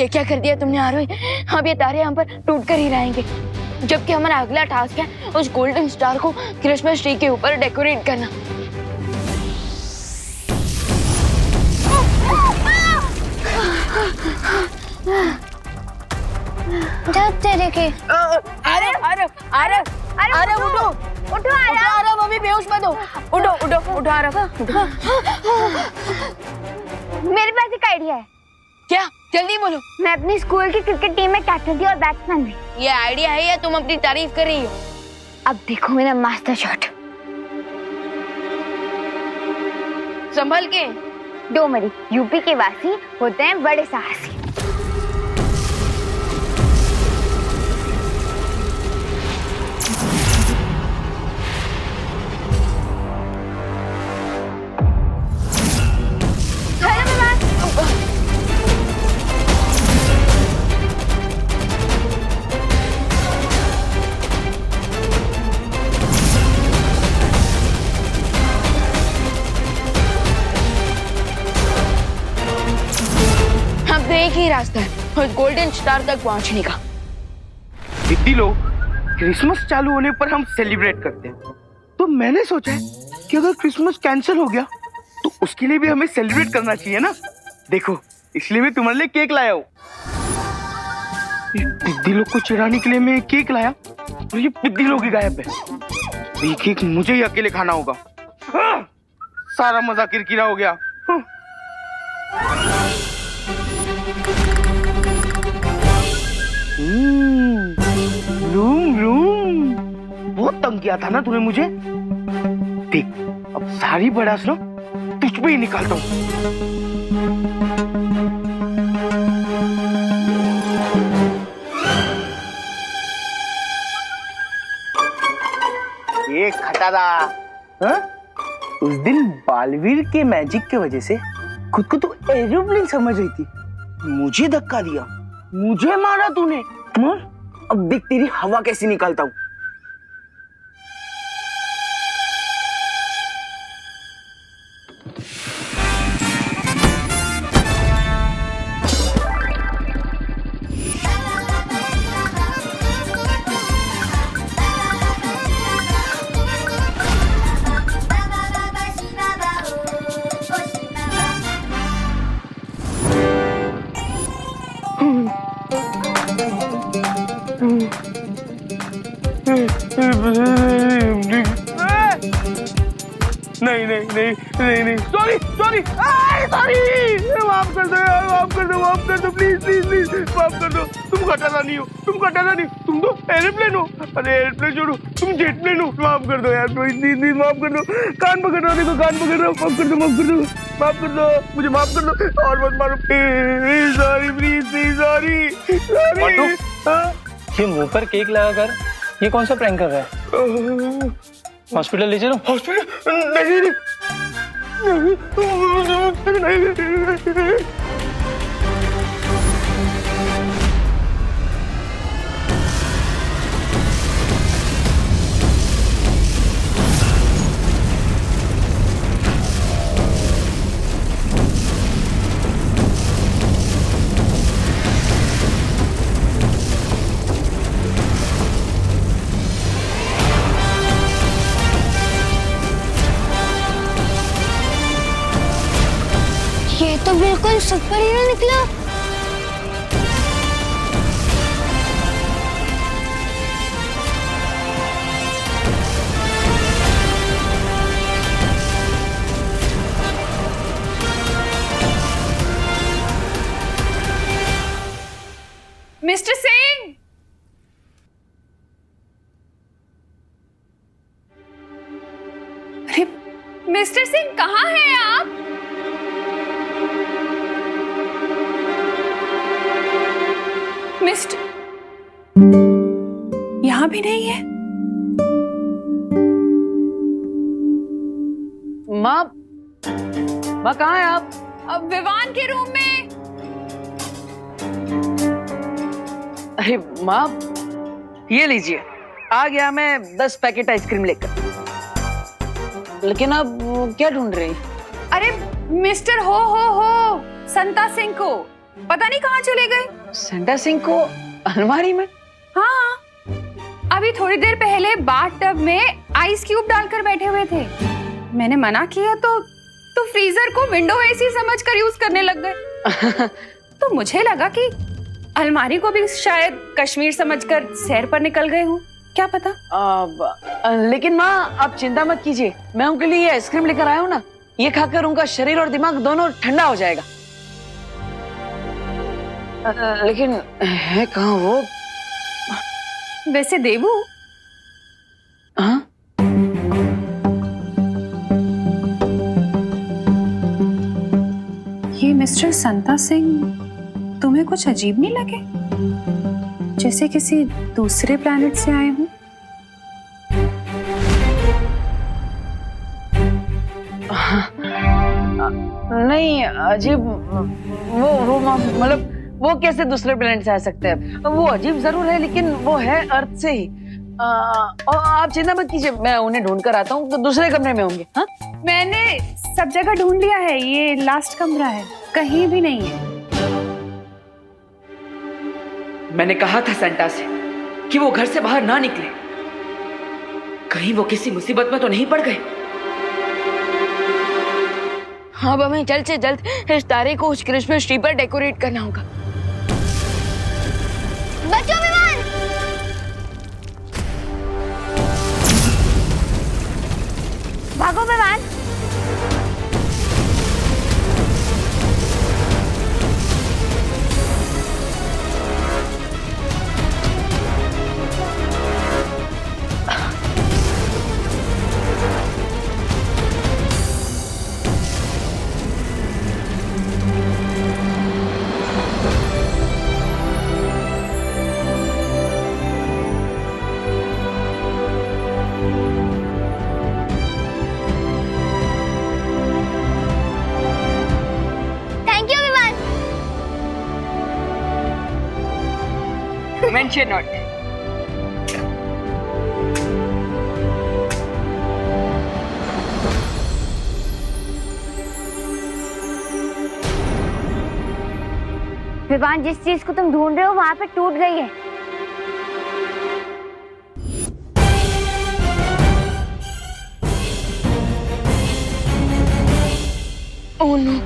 ये क्या कर दिया तुमने आरोही? अब ये तारे हम पर टूट कर ही रहेंगे, जबकि हमारा अगला टास्क है उस गोल्डन स्टार को क्रिसमस ट्री के ऊपर डेकोरेट करना। तेरे के अरे अरे अरे अरे उठो उठो आरव, अभी बेहोश मत हो। उठो उठो उठो आरव, उठो। मेरे पास एक आइडिया है। क्या? जल्दी बोलो। मैं अपनी स्कूल की क्रिकेट टीम में कैप्टन थी और बैट्समैन भी। ये आइडिया है या तुम अपनी तारीफ कर रही हो? अब देखो मेरा मास्टर शॉट। संभल के। दो मरी यूपी के वासी होते हैं बड़े साहसी। एक ही रास्ता है उस गोल्डन स्टार तक पहुंचने का। दीदी लोग, क्रिसमस चालू होने पर हम सेलिब्रेट करते हैं, तो मैंने सोचा है कि अगर क्रिसमस कैंसिल हो गया तो उसके लिए भी हमें सेलिब्रेट करना चाहिए ना। देखो, इसलिए मैं तुम्हारे लिए केक लाया हूँ। दीदी लोग को चिढ़ाने के लिए मैं केक लाया और ये दीदी लोग ही गायब है। ये केक मुझे ही अकेले खाना होगा। सारा मजा किरकिरा हो गया। बहुत तंग किया था ना तूने मुझे। देख, अब सारी बड़ास ना तुझ पे ही निकालता हूँ। ये खटारा, हाँ? उस दिन बालवीर के मैजिक के वजह से खुद को तो एरोप्लेन समझ रही थी, मुझे धक्का दिया, मुझे मारा तूने। मार, अब देख तेरी हवा कैसी निकालता हूँ। नहीं नहीं नहीं नहीं नहीं, सॉरी सॉरी सॉरी, माफ कर दो यार, माफ कर दो, माफ कर दो, प्लीज प्लीज प्लीज माफ कर दो। तुम खटारा नहीं हो, तुम खटारा नहीं, तुम तो एरोप्लेन हो। अरे एरोप्लेन छोड़ो, तुम जेट प्लेन हो। माफ कर दो यार, प्लीज प्लीज माफ कर दो। कान पकड़ रहा, देखो कान पकड़ रहा, माफ कर दो, माफ कर दो, माफ कर दो, मुझे माफ कर दो और मत मारो please, sorry please please, sorry sorry. ये मुंह पर केक लगाकर ये कौन सा प्रैंक कर रहा है? हॉस्पिटल ले चलो। हॉस्पिटल? नहीं नहीं। ये तो बिल्कुल सुपर हीरो निकला। मिस्टर सिंह, अरे मिस्टर सिंह कहाँ हैं आप? मिस्टर यहाँ भी नहीं है। माँ, माँ कहाँ है आप? अब विवान के रूम में। अरे माँ, ये लीजिए, आ गया मैं 10 पैकेट आइसक्रीम लेकर। लेकिन आप क्या ढूंढ रही? अरे मिस्टर हो संता सिंह को पता नहीं कहाँ चले गए। सेंटा सिंह को अलमारी में? हाँ, अभी थोड़ी देर पहले बाथ टब में आइस क्यूब डालकर बैठे हुए थे। मैंने मना किया तो फ्रीजर को विंडो एसी समझकर यूज करने लग गए। तो मुझे लगा कि अलमारी को भी शायद कश्मीर समझकर सैर पर निकल गए हूँ, क्या पता। लेकिन माँ आप चिंता मत कीजिए, मैं उनके लिए आइसक्रीम लेकर आया हूँ ना, ये खाकर उनका शरीर और दिमाग दोनों ठंडा हो जाएगा। लेकिन है कहाँ वो? वैसे देवू, हाँ? ये मिस्टर संता सिंह तुम्हें कुछ अजीब नहीं लगे? जैसे किसी दूसरे प्लैनेट से आए हूँ। नहीं अजीब, वो मतलब वो कैसे दूसरे प्लेनेट से आ सकते हैं? वो अजीब जरूर है लेकिन वो है अर्थ से ही। और आप चिंता मत कीजिए, मैं उन्हें ढूंढ कर आता हूँ, तो दूसरे कमरे में होंगे। हाँ, मैंने सब जगह ढूंढ लिया है, ये लास्ट कमरा है, कहीं भी नहीं है। मैंने कहा था सेंटा से कि वो घर से बाहर ना निकले, कहीं वो किसी मुसीबत में तो नहीं पड़ गए। अब हमें जल्द से जल्द इस तारे को उस क्रिसमस ट्री पर डेकोरेट करना होगा। बचो विमान! भागो विमान! Mention not. विमान, जिस चीज को तुम ढूंढ रहे हो वहां पे टूट गई है। ओह नो,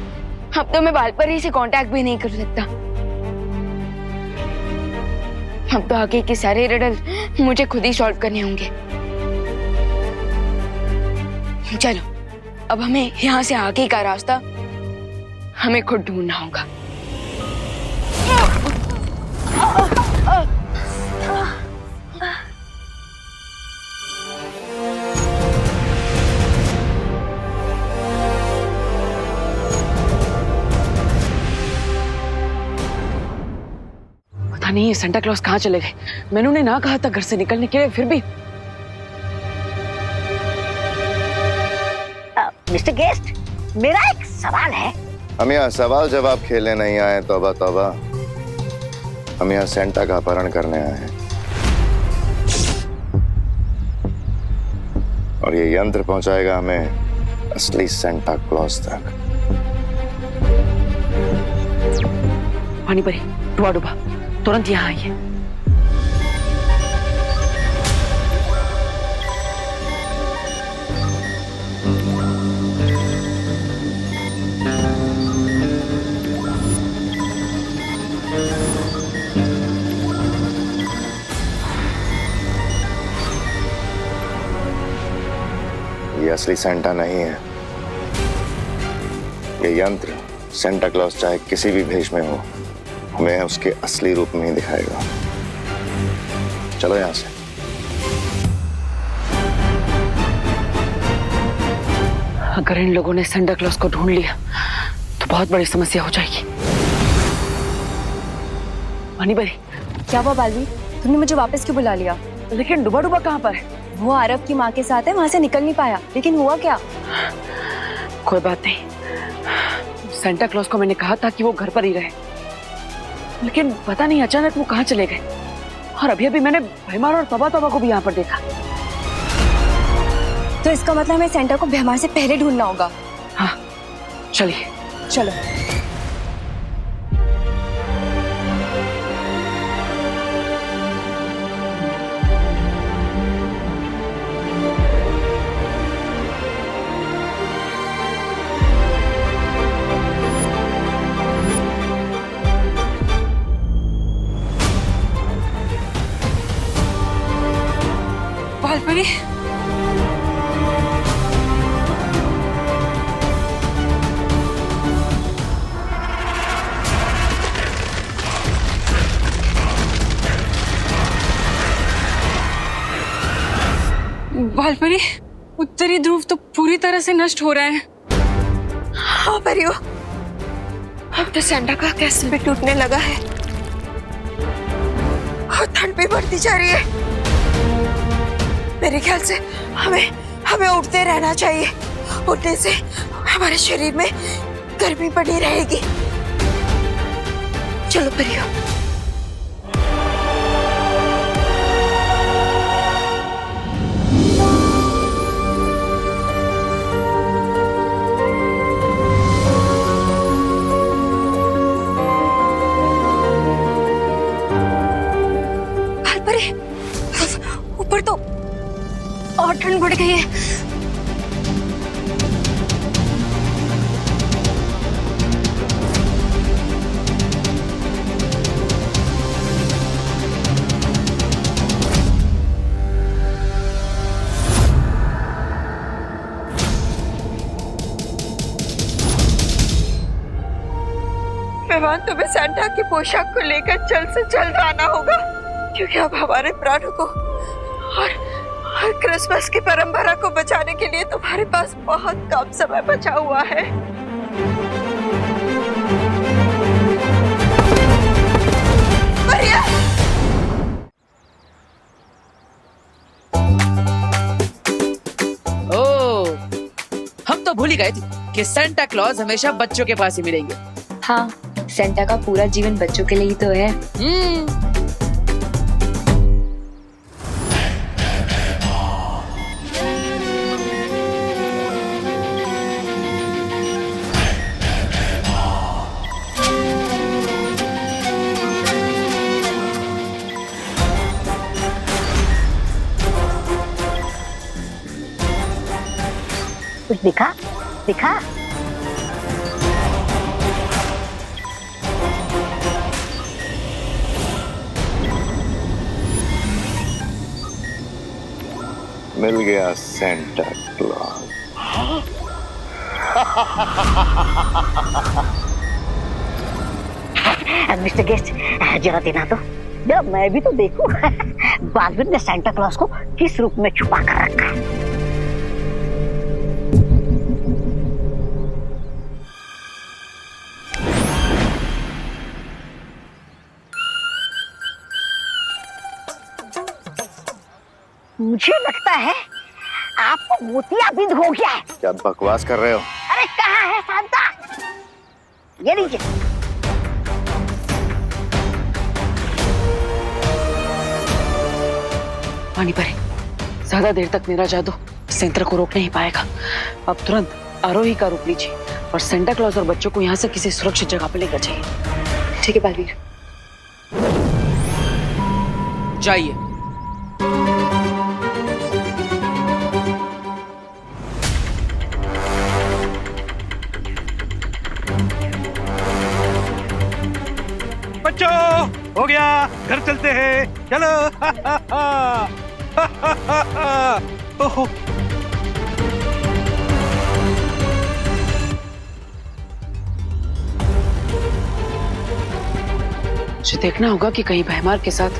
अब तो मैं वालपरी से कांटेक्ट भी नहीं कर सकता। अब तो आगे के सारे रिडल मुझे खुद ही सॉल्व करने होंगे। चलो, अब हमें यहाँ से आगे का रास्ता हमें खुद ढूंढना होगा। पता नहीं ये सेंटा क्लॉज कहाँ चले गए। मैंने उन्हें ना कहा था घर से निकलने के लिए, फिर भी। मिस्टर गेस्ट, मेरा एक सवाल है। हम यहाँ सवाल जवाब खेलने नहीं आए, तौबा तौबा। हम यहाँ सेंटा का अपहरण करने आए हैं, और ये यंत्र पहुंचाएगा हमें असली सेंटा क्लॉज तक। पानी परी, डुबा डुबा, तुरंत यहाँ आइए। ये असली सेंटा नहीं है। ये यंत्र सेंटा क्लॉज चाहे किसी भी भेष में हो, हमें उसके असली रूप में ही दिखाएगा। चलो यहां से। अगर इन लोगों ने सेंटा क्लॉज को ढूंढ लिया तो बहुत बड़ी समस्या हो जाएगी। पानी परी, क्या हुआ बालवी? तुमने मुझे वापस क्यों बुला लिया? लेकिन डुबा डुबा कहाँ पर है? वो आरव की माँ के साथ है, वहां से निकल नहीं पाया। लेकिन हुआ क्या? कोई बात नहीं, सेंटा क्लॉज को मैंने कहा था कि वो घर पर ही रहे, लेकिन पता नहीं अचानक वो कहाँ चले गए। और अभी अभी मैंने भैमार और तबा तबा को भी यहाँ पर देखा। तो इसका मतलब हमें सेंटा को भैमार से पहले ढूंढना होगा। हाँ, चलिए। चलो। बालपरी, बालपरी, उत्तरी ध्रुव तो पूरी तरह से नष्ट हो रहा है। हाँ परियो, अब तो सैंटा का कैसल भी टूटने लगा है और ठंड भी बढ़ती जा रही है। मेरे ख्याल से हमें हमें उठते रहना चाहिए। उठने से हमारे शरीर में गर्मी बनी रहेगी। चलो परियो। ऊपर तो और ठंड बढ़ गई है। मेहमान, तुम्हें सैंटा की पोशाक को लेकर जल्द से जल्द आना होगा, क्योंकि अब हमारे प्राणों को और क्रिसमस की परंपरा को बचाने के लिए तुम्हारे पास बहुत कम समय बचा हुआ है। ओह, हम तो भूल ही गए थे कि सेंटा क्लॉज हमेशा बच्चों के पास ही मिलेंगे। हाँ, सेंटा का पूरा जीवन बच्चों के लिए ही तो है। कुछ दिखा दिखा। मिल गया सेंटा क्लॉज। मिस्टर गेस्ट, जरा देना तो, जरा मैं भी तो देखूं। बालवीर ने सेंटा क्लॉज को किस रूप में छुपा कर रखा है। मुझे लगता है आपको मोतियाबिंद हो गया है। क्या बकवास कर रहे हो? अरे कहाँ है सांता? ये लीजिए। पानी परे, ज्यादा देर तक मेरा जादू सेंटर को रोक नहीं पाएगा। अब तुरंत आरोही का रूप लीजिए और सेंटा क्लॉज और बच्चों को यहाँ से किसी सुरक्षित जगह पे लेकर जाइए। ठीक है बालवीर। जाइए। बच्चों, हो गया, घर चलते हैं, चलो। ओहो, मुझे देखना होगा कि कहीं भैमार के साथ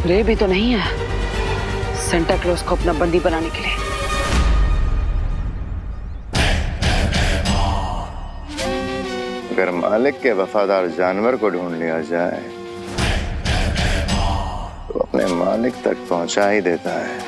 रे भी तो नहीं है सेंटा क्लॉज को अपना बंदी बनाने के लिए। अगर मालिक के वफादार जानवर को ढूंढ लिया जाए तो अपने मालिक तक पहुंचा ही देता है।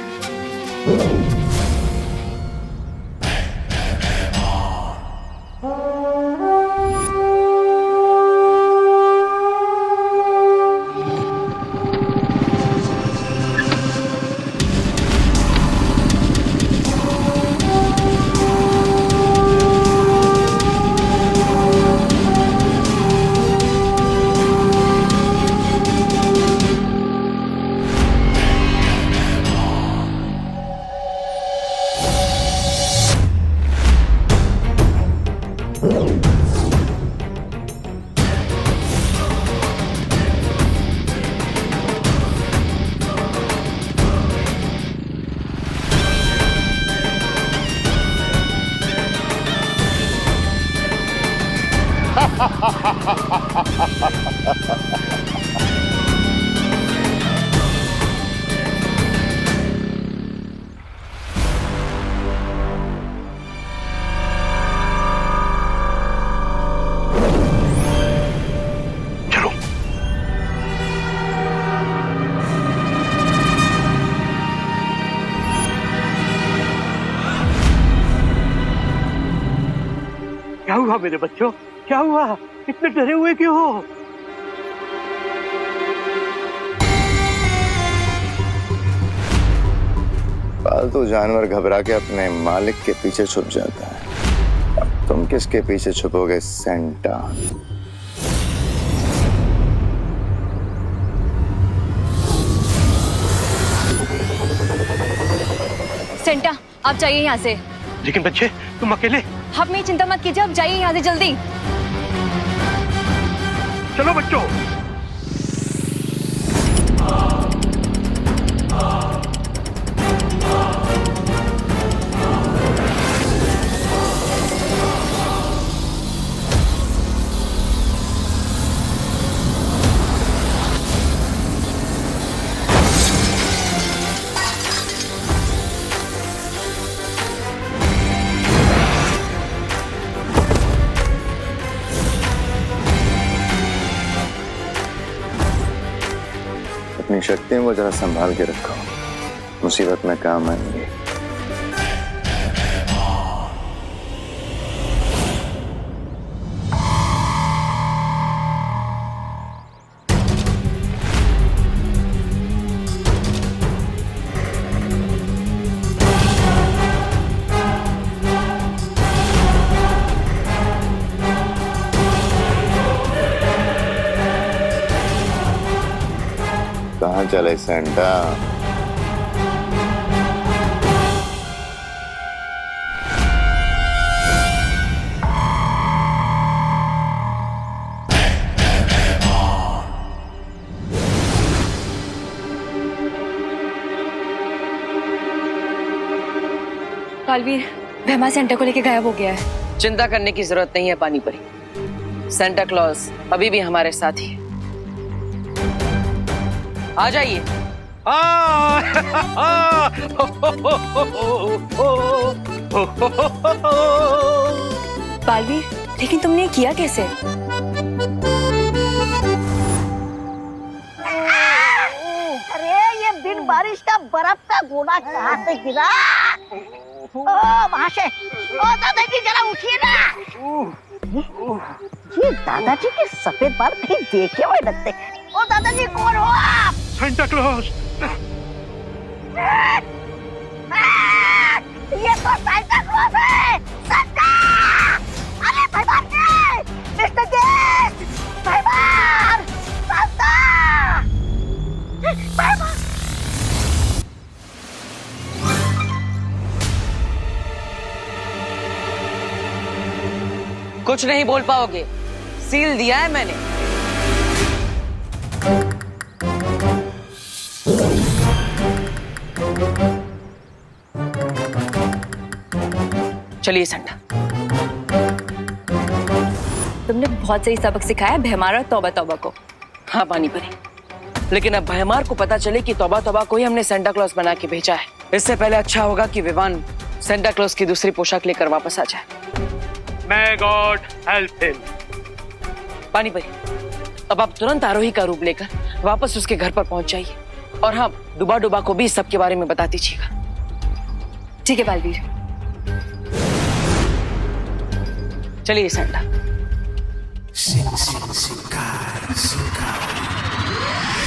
चलो। क्या हुआ मेरे बच्चों, क्या हुआ? इतने डरे हुए क्यों हो? पालतू जानवर घबरा के अपने मालिक के पीछे छुप जाता है। अब तुम किसके पीछे छुपोगे सेंटा? सेंटा, आप जाइए यहाँ से। लेकिन बच्चे, तुम अकेले? आप मेरी चिंता मत कीजिए, आप जाइए यहाँ से जल्दी। चलो बच्चों। अपनी शक्तियों को जरा संभाल के रखो, मुसीबत में काम आएंगे। कहाँ चले सेंटा? बालवीर, भैमा सेंटा को लेके गायब हो गया है। चिंता करने की जरूरत नहीं है पानी परी। सेंटा क्लॉज अभी भी हमारे साथ ही है। आ जाइए। बालवीर, लेकिन तुमने ये किया कैसे? अरे ये बिन बारिश का बर्फ का गोला कहाँ से गिरा? ओ महाशय, ओ दादाजी जरा उठिए ना। ये दादाजी के सफेद बाल कहीं देखे हुए लगते। ओ दादाजी, कौन हो आप? Santa Claus. ये तो सेंटा क्लॉज है। सेंटा! अरे भाईबार ने! मिस्टर गेट! भाईबार! सेंटा! भाईबार! कुछ नहीं बोल पाओगे, सील दिया है मैंने। चलिए सेंटा। तुमने बहुत सही सबक सिखाया भैमार और तौबा तौबा को। हाँ पानी परी, लेकिन अब भैमार को पता चले कि तौबा तौबा को ही हमने सेंटा क्लॉज बना के भेजा है। इससे पहले अच्छा होगा कि विवान सेंटा क्लॉज की दूसरी पोशाक लेकर वापस आ जाए। May God help him. पानी परी, अब आप तुरंत आरोही का रूप लेकर वापस उसके घर पर पहुंच जाइए। और हाँ, डुबा डुबा को भी इस सब के बारे में बता दीजिएगा। ठीक है बालवीर। चलिए Santa.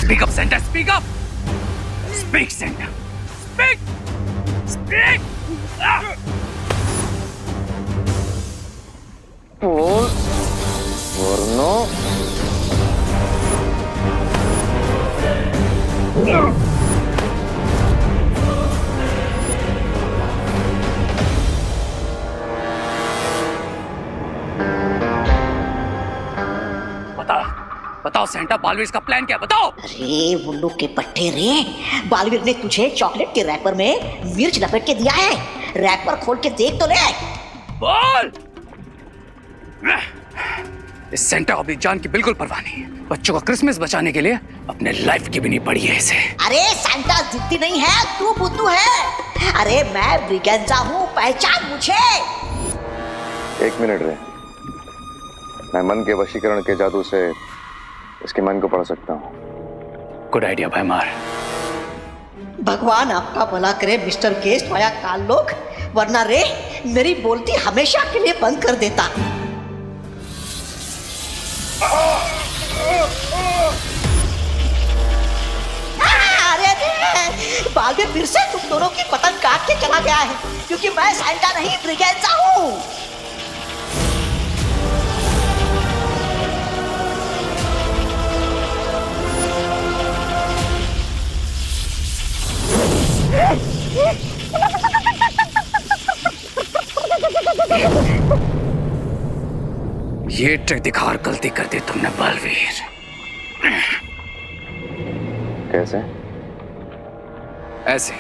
Speak up, Santa. Speak up. Speak, Santa. Speak. Speak. वरनो बताओ सेंटा, बालवीर का प्लान क्या? बताओ। अरे मुन्नू के पट्टे रे, बालवीर ने तुझे चॉकलेट के रैपर में मिर्च लपेट के दिया है। रैपर खोल के देख तो ले। बोल। इस सेंटा को अपनी जान की बिल्कुल परवाह नहीं है। बच्चों का क्रिसमस बचाने के लिए अपने लाइफ की भी नहीं पड़ी है इसे। अरे सांता जिद्दी नहीं है, तू बुद्धू है। अरे मैं ब्रिगेंजा हूँ, पहचान मुझे। एक मिनट रे, मैं मन के वशीकरण के जादू से इसके मन को पढ़ सकता हूँ। गुड आइडिया भाई मार। भगवान आपका भला करे मिस्टर केस वाया काल लोग, वरना रे मेरी बोलती हमेशा के लिए बंद कर देता। अरे रे, बाल में फिर से तुम दोनों की पतंग काट के चला गया है, क्योंकि मैं सांता नहीं ब्रिगेंजा हूँ। ये ट्रिक दिखा और गलती कर दी तुमने बलवीर। कैसे? ऐसे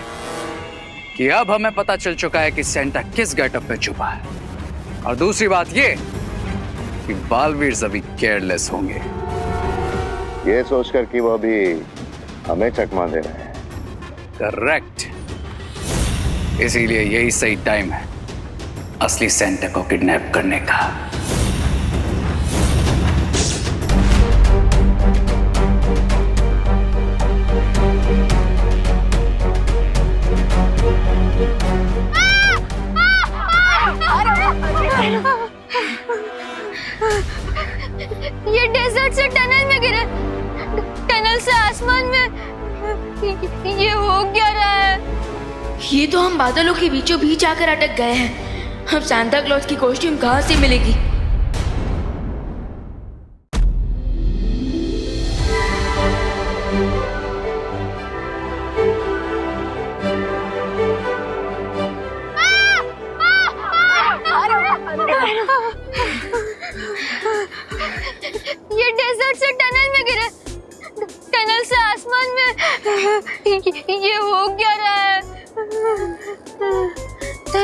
कि अब हमें पता चल चुका है कि सेंटा किस गेटअप में छुपा है, और दूसरी बात ये कि बालवीर अभी केयरलेस होंगे। ये सोचकर कि वो अभी हमें चकमा दे रहे हैं। करेक्ट, इसीलिए यही सही टाइम है असली सेंटा को किडनैप करने का। ये डेजर्ट से टनल में गिरे, टनल से आसमान में। ये हो क्या रहा है? ये तो हम बादलों के बीचों बीच आकर अटक गए हैं। अब सांता क्लॉज की कॉस्ट्यूम कहाँ से मिलेगी? ये डेजर्ट से टनल में गिरे, टनल से आसमान में। ये हो क्या रहा है?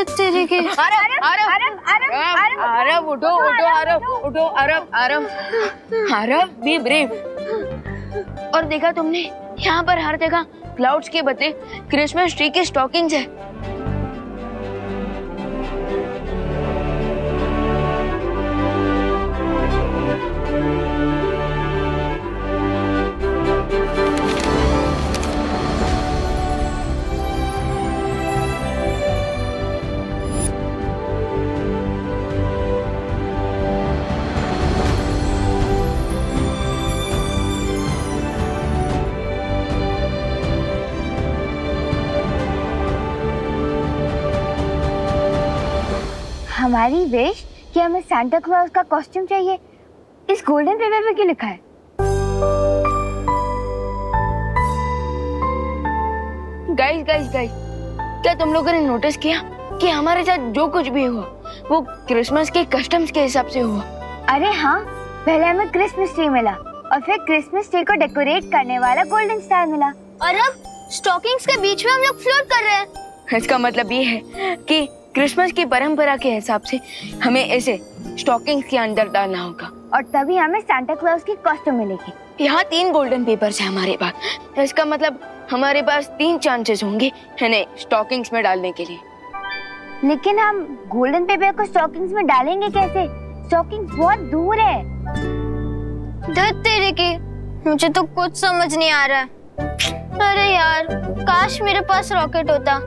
तेरे के आरव उठो उठो, आरव उठो, आरव बी ब्रेव। और देखा तुमने, यहाँ पर हर जगह क्लाउड्स के बदले क्रिसमस ट्री की स्टॉकिंग्स है। हमारी विश कि हमें सांता क्लॉज का कॉस्ट्यूम चाहिए, इस गोल्डन पेपर पे क्यों लिखा है? गाइस गाइस गाइस, क्या तुम लोगों ने नोटिस किया कि हमारे साथ जो कुछ भी हुआ वो क्रिसमस के कस्टम्स के हिसाब से हुआ? अरे हाँ, पहले हमें क्रिसमस ट्री मिला और फिर क्रिसमस ट्री को डेकोरेट करने वाला गोल्डन स्टार मिला, और अब स्टॉकिंग्स के बीच में हम लोग फ्लोट कर रहे हैं। इसका मतलब ये है कि क्रिसमस की परंपरा के हिसाब से हमें ऐसे स्टॉकिंग्स के अंदर डालना होगा, और तभी हमें सांता क्लॉज की कॉस्ट्यूम मिलेगी। यहाँ 3 गोल्डन पेपर्स है हमारे पास। इसका मतलब हमारे पास 3 चांसेस होंगे इन्हें स्टॉकिंग्स में डालने के लिए। लेकिन हम गोल्डन पेपर को स्टॉकिंग्स में डालेंगे कैसे? स्टॉकिंग्स बहुत दूर है। धत तेरे की, मुझे तो कुछ समझ नहीं आ रहा है। अरे यार, काश मेरे पास रॉकेट होता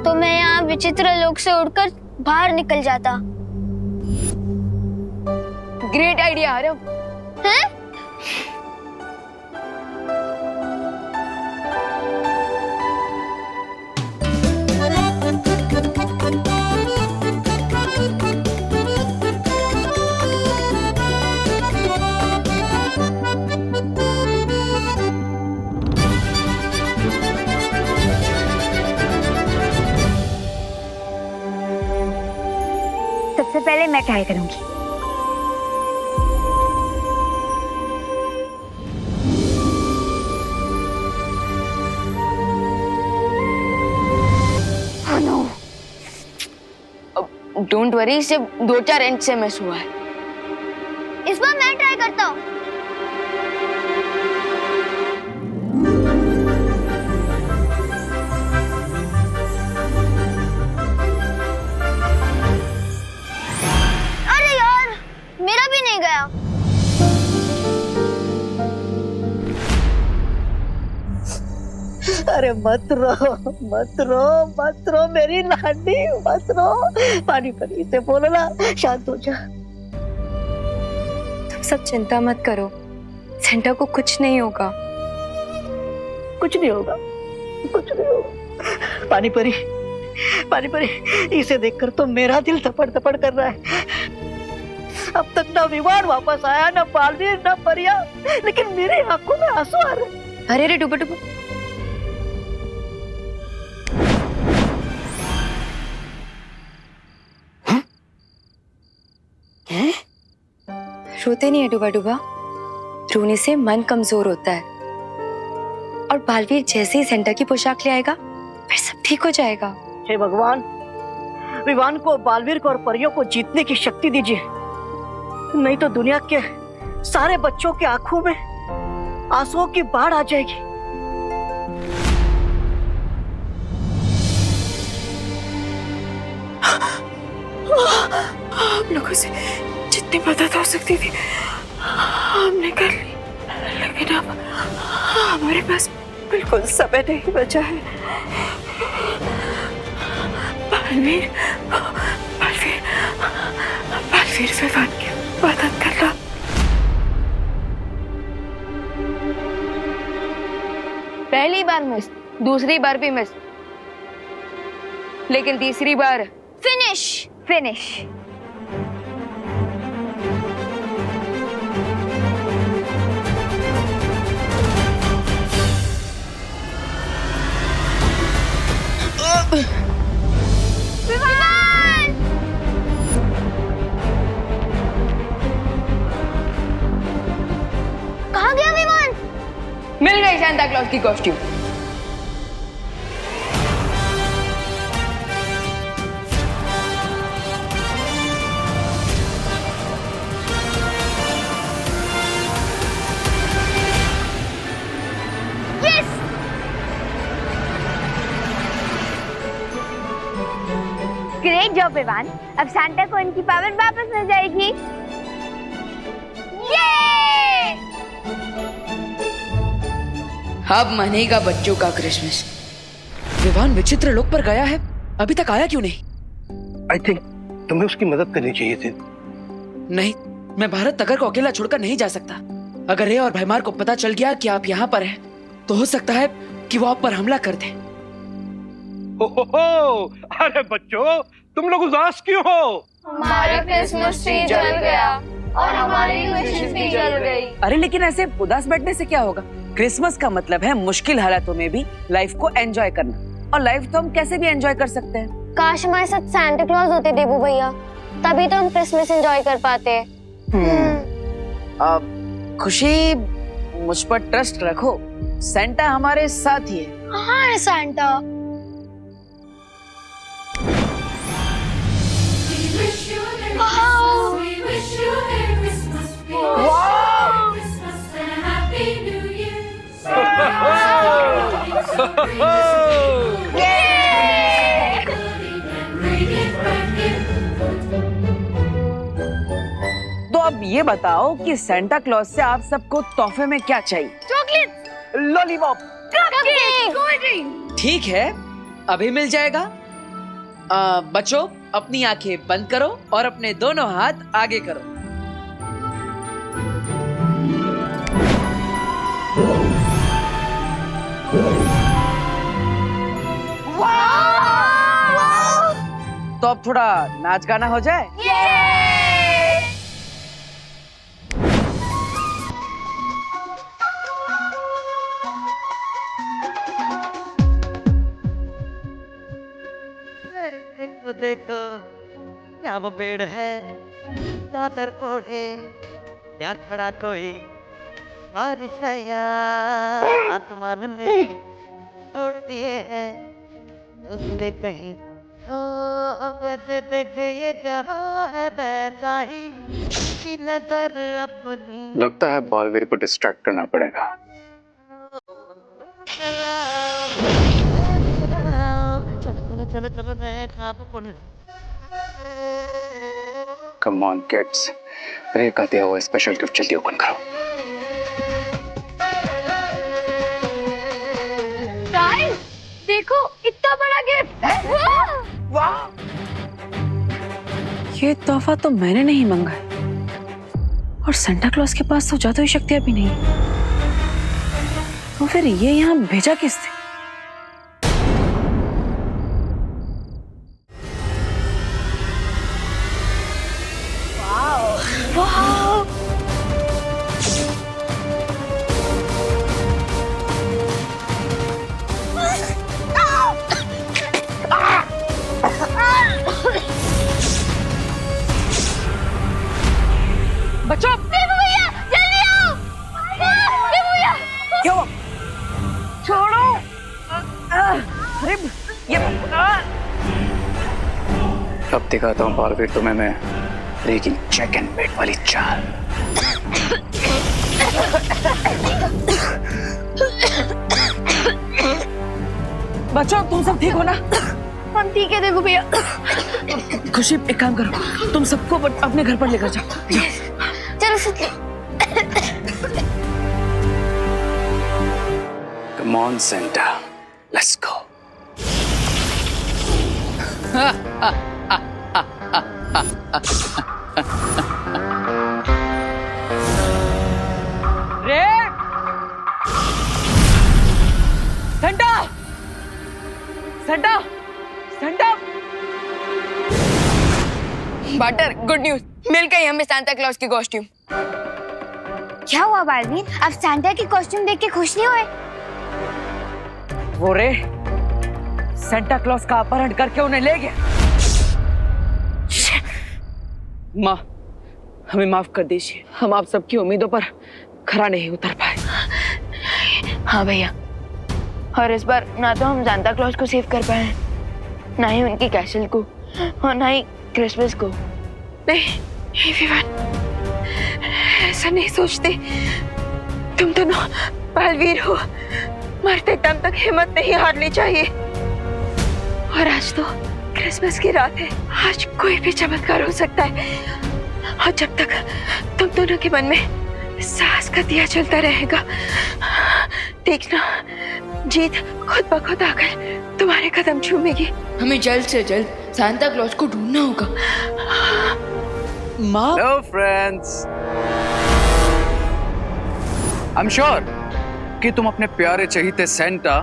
तो मैं यहाँ विचित्र लोक से उड़कर बाहर निकल जाता। Great idea Aarav. हैं? सबसे पहले मैं ट्राई करूंगी। डोंट वरी, सिर्फ 2-4 इंच से मिस हुआ है। इस बार मैं अरे मत रो मेरी लाडी, मत रो। पानी परी से बोलो ना, शांत हो जा। तुम सब चिंता मत करो, सेंटा को कुछ नहीं होगा। कुछ नहीं होगा। पानी परी, इसे देखकर तो मेरा दिल धपड़ धपड़ कर रहा है। अब तक ना विमान वापस आया, ना बालवीर, ना परिया, लेकिन मेरी आंखों में आंसू आ रहे हैं। अरे डुबो रोते नहीं है डुबा, रोने से मन कमजोर होता है। और बालवीर जैसे ही सेंटा की पोशाक ले आएगा फिर सब ठीक हो जाएगा। हे भगवान, विवान को, बालवीर को और परियों को जीतने की शक्ति दीजिए, नहीं तो दुनिया के सारे बच्चों के आंखों में आंसुओं की बाढ़ आ जाएगी। हम लोगों से जितनी मदद हो सकती थी हमने कर ली, लेकिन अब हमारे पास बिल्कुल समय नहीं बचा है। बालवीर विवान की मदद करना। पहली बार मिस, दूसरी बार भी मिस, लेकिन तीसरी बार फिनिश। विमान! कहाँ गया विमान? मिल गई सांता क्लॉज की कॉस्ट्यूम। ग्रेट जॉब विवान, अब सांता को उनकी पावर वापस मिल जाएगी। ये! अब मनेगा बच्चों का क्रिसमस। विवान विचित्र लोक पर गया है, अभी तक आया क्यों नहीं? आई थिंक तुम्हें उसकी मदद करनी चाहिए थी। नहीं, मैं भारत नगर को अकेला छोड़कर नहीं जा सकता। अगर रे और भैमार को पता चल गया कि आप यहाँ पर हैं, तो हो सकता है कि वो आप पर हमला कर दें। अरे बच्चों, तुम लोग उदास क्यों हो? हमारा क्रिसमस ट्री जल गया और हमारी विशेस भी जल गई। अरे लेकिन ऐसे उदास बैठने से क्या होगा? क्रिसमस का मतलब है मुश्किल हालातों में भी लाइफ को एंजॉय करना, और लाइफ तो हम कैसे भी एंजॉय कर सकते हैं। काश हमारे साथ सांता क्लॉज होते देबू भैया, तभी तो हम क्रिसमस एंजॉय कर पाते। खुशी, मुझ पर ट्रस्ट रखो, सेंटा हमारे साथ ही है। कहाँ है सांता? तो अब ये बताओ कि सेंटा क्लॉज से आप सबको तोहफे में क्या चाहिए? Chocolate, lollipop, cupcake, cold drink. ठीक है, अभी मिल जाएगा। बच्चों, अपनी आंखें बंद करो और अपने दोनों हाथ आगे करो। तो अब थोड़ा नाच गाना हो जाए। देखो क्या वो पेड़ है, चादर ओढ़े, यहाँ खड़ा कोई बारिश है, आसमान में छोड़ दिए है उसने कहीं। वैसे देखे ये जहाँ है वैसा ही की नजर अपनी। लगता है बालवीर को डिस्ट्रैक्ट करना पड़ेगा। कम ऑन किड्स, रे का दिया हुआ स्पेशल गिफ्ट जल्दी ओपन करो। गाइस, वाह! ये तोहफा तो मैंने नहीं मांगा है और सेंटा क्लॉज के पास तो जादुई शक्तियां भी नहीं। तो फिर ये यहाँ भेजा किसने? बच्चों भैया जल्दी आओ। भैया क्यों? छोड़ो। अरे ये अब दिखाता हूँ बालवीर तुम्हें मैं, लेकिन चेक एंड वेट वाली चाल। बच्चों तुम सब ठीक हो ना? हम ठीक है देखो भैया। खुशी एक काम करो, तुम सबको अपने घर पर लेकर जाओ। चलो सुन। Come on, Santa. Let's go. रे सेंटा सेंटा सेंटा बटर, गुड न्यूज, मिल गई हमें सांता क्लॉज की कॉस्ट्यूम। क्या हुआ बालवीर, आप सांता की कॉस्ट्यूम देख के खुश नहीं हुए? वो रे सेंटा क्लॉज का अपहरण करके उन्हें ले गया। माँ हमें माफ कर दीजिए, हम आप सबकी उम्मीदों पर खरा नहीं उतर पाए। हाँ भैया, और इस बार ना तो हम सांता क्लॉज को सेव कर पाए, ना ही उनकी कैसल को, और ना ही क्रिसमस को। नहीं एवरीवन, ऐसा नहीं सोचते। तुम दोनों बालवीर हो, मरते दम तक हिम्मत नहीं हारनी चाहिए। और आज तो क्रिसमस की रात है, आज कोई भी चमत्कार हो सकता है। और जब तक तुम दोनों के मन में साहस का दिया चलता रहेगा, देखना जीत खुद ब खुद आकर तुम्हारे कदम चूमेगी। हमें जल्द से जल्द सांता क्लॉज को ढूंढना होगा। माँ Hello, friends. I'm sure कि तुम अपने प्यारे चहीते सेंटा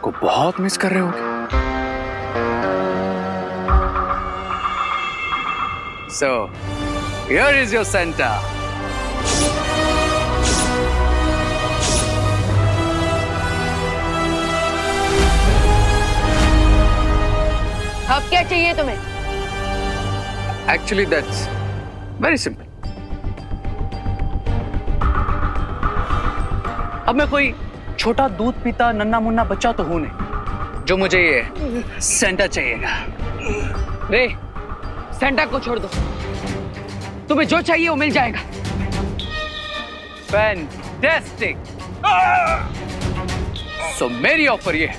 को बहुत मिस कर रहे होगे। So, here is your Santa. अब क्या चाहिए तुम्हें? Actually, that's very simple. अब मैं कोई छोटा दूध पीता नन्ना मुन्ना बच्चा तो हूं नहीं जो मुझे ये सेंटा चाहिएगा। रे सेंटा को छोड़ दो, तुम्हें जो चाहिए वो मिल जाएगा। फैंटास्टिक। सो मेरी ऑफर ये है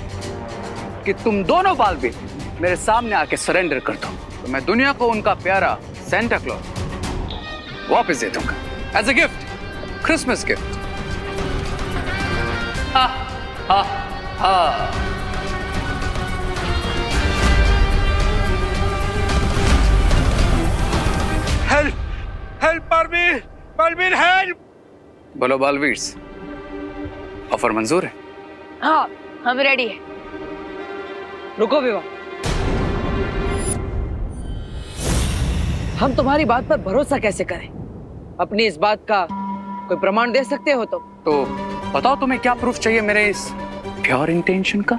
कि तुम दोनों बालवीर मेरे सामने आके सरेंडर कर दो, तो मैं दुनिया को उनका प्यारा सेंटा क्लॉज वापस दे दूंगा as a gift, Christmas gift. हा हा हा। Help help Baalveer, Baalveer help. बोलो बालवीर, ऑफर मंजूर है? हाँ हम रेडी है। रुको विवाह, हम तुम्हारी बात पर भरोसा कैसे करें? अपनी इस बात का कोई प्रमाण दे सकते हो तो बताओ तुम्हें क्या प्रूफ चाहिए मेरे इस प्योर इंटेंशन का?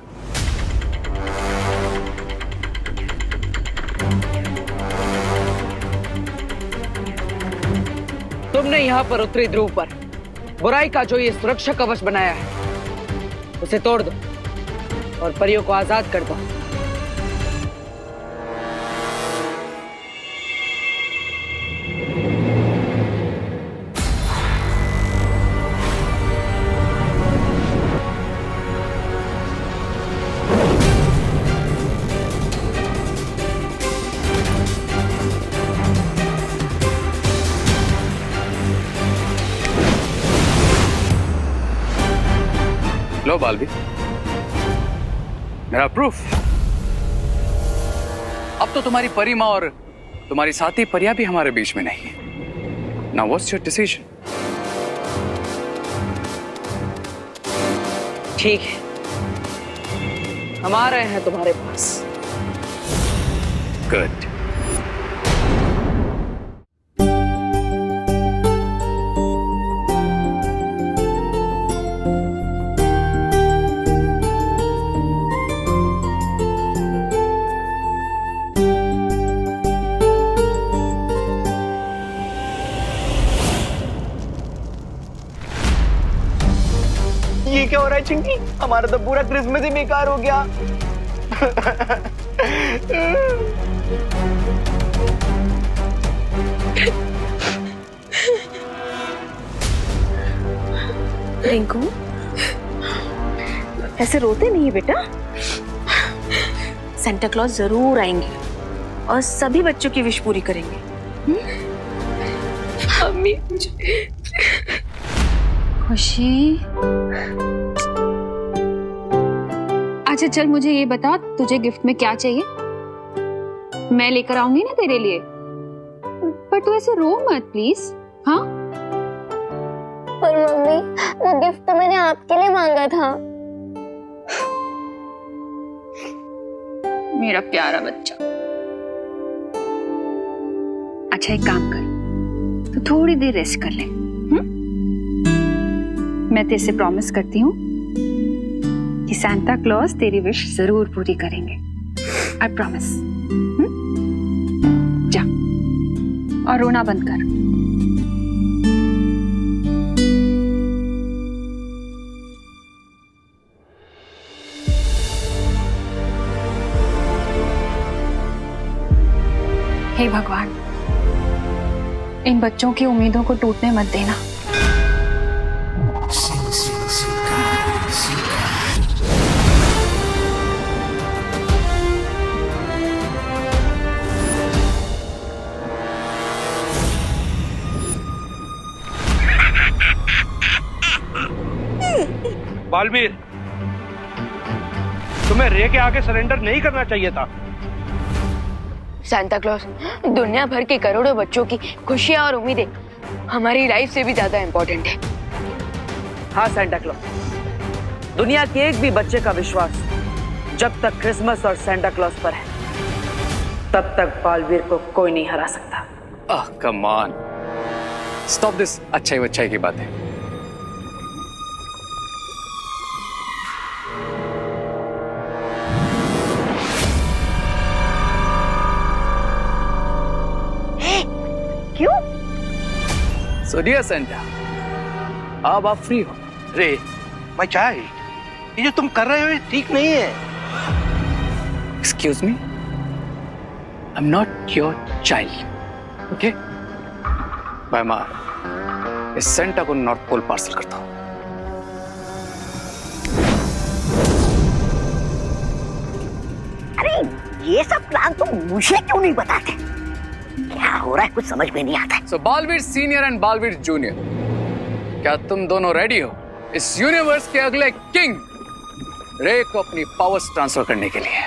तुमने यहाँ पर उत्तरी ध्रुव पर बुराई का जो ये सुरक्षा कवच बनाया है उसे तोड़ दो और परियों को आजाद कर दो। लो बालवीर, मेरा प्रूफ। अब तो तुम्हारी परी माँ और तुम्हारी साथी परिया भी हमारे बीच में नहीं है। Now what's your decision? ठीक है, हम आ रहे हैं तुम्हारे पास। गुड। ये क्या हो रहा है चिंकी? हमारा तो पूरा क्रिसमस ही बेकार हो गया। रिंकू, ऐसे रोते नहीं बेटा। सेंटा क्लॉज जरूर आएंगे और सभी बच्चों की विश पूरी करेंगे। मम्मी, खुशी, अच्छा चल मुझे ये बता, तुझे गिफ्ट में क्या चाहिए? मैं लेकर आऊंगी ना तेरे लिए, पर तू ऐसे रो मत प्लीज। हाँ, पर मम्मी, वो गिफ्ट तो मैंने आपके लिए मांगा था। मेरा प्यारा बच्चा। अच्छा एक काम कर, तू थोड़ी देर रेस्ट कर ले। मैं तेरे से प्रॉमिस करती हूँ कि सांता क्लॉज तेरी विश जरूर पूरी करेंगे। I promise. जा और रोना बंद कर। हे भगवान, इन बच्चों की उम्मीदों को टूटने मत देना। बालवीर, तुम्हें रे के आगे सरेंडर नहीं करना चाहिए था। सांता क्लॉज दुनिया भर के करोड़ों बच्चों की खुशियां और उम्मीदें हमारी लाइफ से भी ज्यादा इंपॉर्टेंट है। हाँ सांता क्लॉज, दुनिया के एक भी बच्चे का विश्वास जब तक क्रिसमस और सांता क्लॉज पर है, तब तक बालवीर को कोई नहीं हरा सकता। कम ऑन, स्टॉप दिस अच्छाई वच्छाई की बातें। क्यों? So dear Santa, अब आप फ्री हो। रे, मैं चाहे ये जो तुम कर रहे हो ये ठीक नहीं है। Excuse me, I'm not your child, okay? मैं माँ इस सेंटा को नॉर्थ पोल पार्सल करता हूँ। अरे ये सब प्लान तुम मुझे क्यों नहीं बताते? क्या हो रहा है कुछ समझ में नहीं आता। So Baalveer senior and Baalveer junior, क्या तुम दोनों रेडी हो इस यूनिवर्स के अगले किंग रे को अपनी पावर्स ट्रांसफर करने के लिए?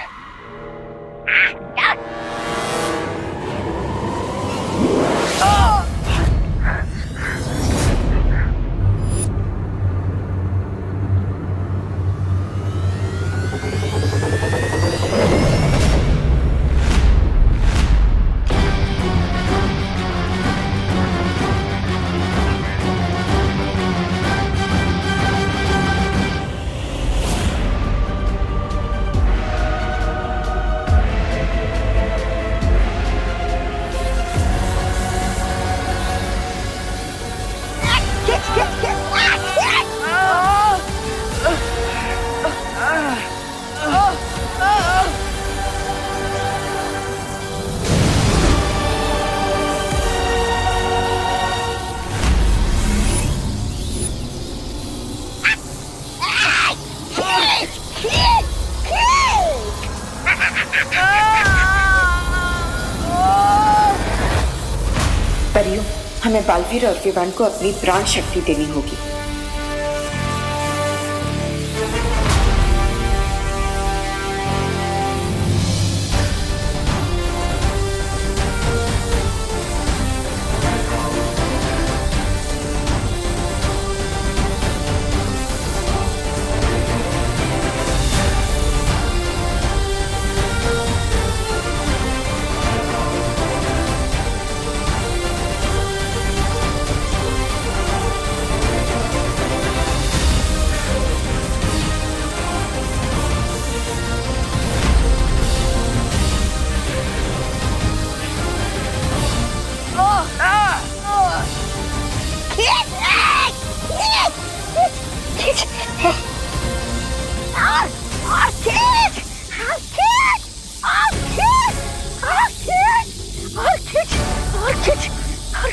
परियों, हमें बालवीर और विवान को अपनी प्राण शक्ति देनी होगी।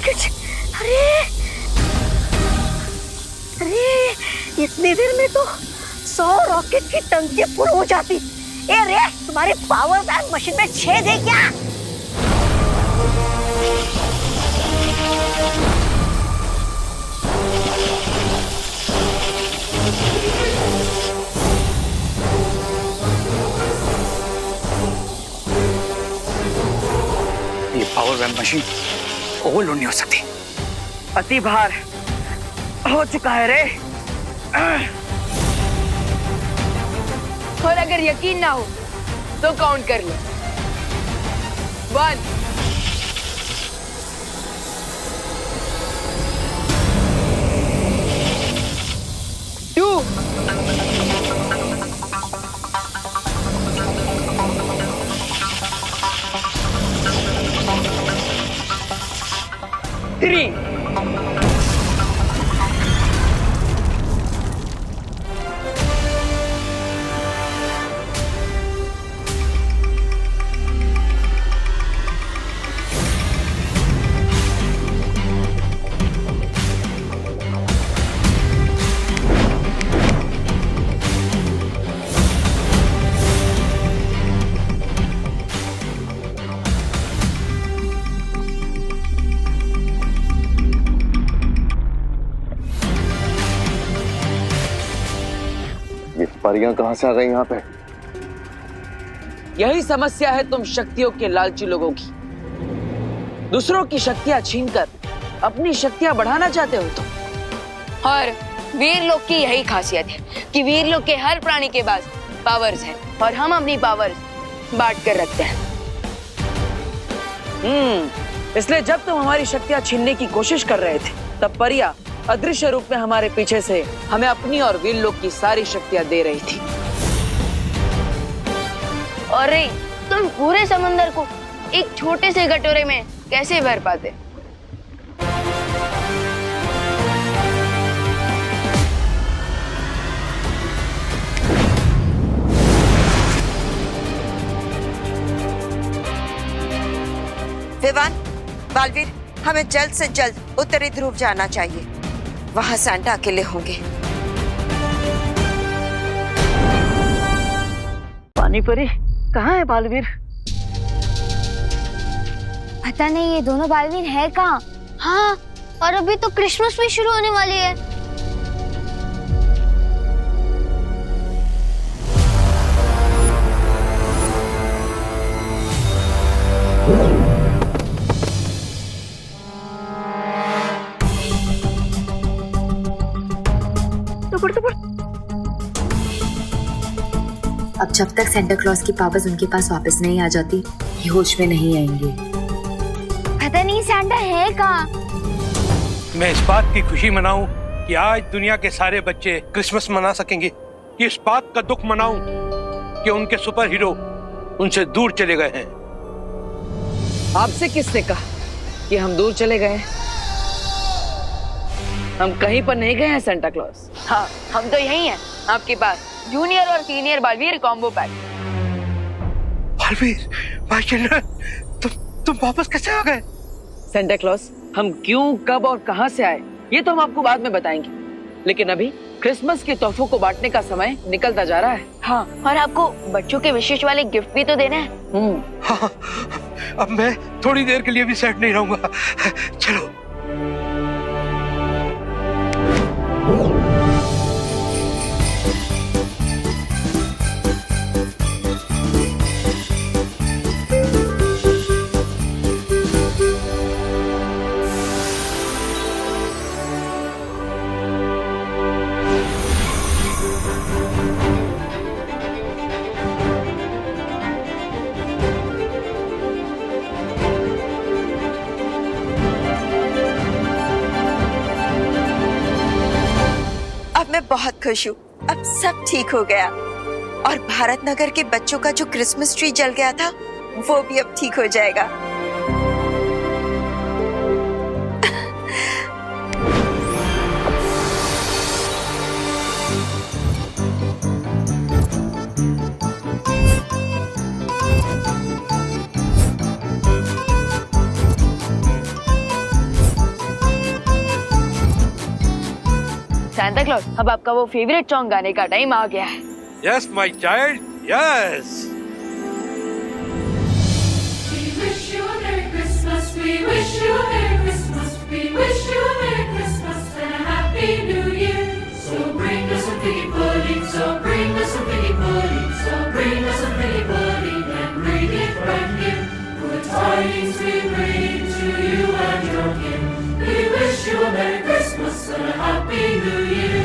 रॉकेट। अरे अरे इतनी देर में तो 100 रॉकेट की टंकी फुल हो जाती। ए रे, तुम्हारे पावर बैंक मशीन में छेद है क्या? ये पावर वैम मशीन ओवरलोड नहीं हो सकती। अति भार हो चुका है रे। और अगर यकीन ना हो तो काउंट कर लो। 1 2 3 ये परियां कहाँ से आ गई यहाँ पे? यही समस्या है तुम शक्तियों के लालची लोगों की। दूसरों की शक्तियां छीनकर अपनी शक्तियां बढ़ाना चाहते हो तुम। और वीर लोग की यही खासियत है कि वीर लोग के हर प्राणी के पास पावर्स है और हम अपनी पावर्स बांट कर रखते हैं। इसलिए जब तुम हमारी शक्तियां छीनने की कोशिश कर रहे थे तब परिया अदृश्य रूप में हमारे पीछे से हमें अपनी और वीर लोग की सारी शक्तियां दे रही थी। अरे तुम पूरे समंदर को एक छोटे से कटोरे में कैसे भर पाते? विवान, बालवीर, हमें जल्द से जल्द उत्तरी ध्रुव जाना चाहिए। वहां सैंटा अकेले होंगे। पानी परी कहाँ है बालवीर? पता नहीं ये दोनों बालवीर है कहाँ। हाँ, और अभी तो क्रिसमस भी शुरू होने वाली है। अब जब तक सेंटा क्लॉज की पावर्स उनके पास वापस नहीं आ जाती, ये होश में नहीं आएंगे। पता नहीं सैंटा है कहाँ। मैं इस बात की खुशी मनाऊं कि आज दुनिया के सारे बच्चे क्रिसमस मना सकेंगे। इस बात का दुख मनाऊं कि उनके सुपर हीरो उनसे दूर चले गए हैं। आपसे किसने कहा कि हम दूर चले गए? हम कहीं पर नहीं गए हैं सेंटा क्लॉज। हाँ, हम तो यही हैं आपके पास, जूनियर और senior Baalveer combo pack. Baalveer, Bhaichandra, तुम वापस कैसे आ गए? सेंटा क्लॉज, हम क्यों, कब और कहां से आए ये तो हम आपको बाद में बताएंगे, लेकिन अभी क्रिसमस के तोहफों को बांटने का समय निकलता जा रहा है। हाँ, और आपको बच्चों के विशेष वाले गिफ्ट भी तो देना है। हाँ, अब मैं थोड़ी देर के लिए भी सेट नहीं रहूंगा। चलो। मैं बहुत खुश हूँ। अब सब ठीक हो गया और भारत नगर के बच्चों का जो क्रिसमस ट्री जल गया था वो भी अब ठीक हो जाएगा। क्लॉज, अब आपका वो फेवरेट सॉन्ग गाने का टाइम आ गया है। Yes my child, yes. We wish you a Merry Christmas. We wish you a Merry Christmas and a Happy New Year. So bring us some piggy pudding. So bring us some piggy pudding. So bring us some piggy pudding and bring it right here. Good tidings we bring to you and your kin. We wish you a Merry Christmas and a Happy New Year.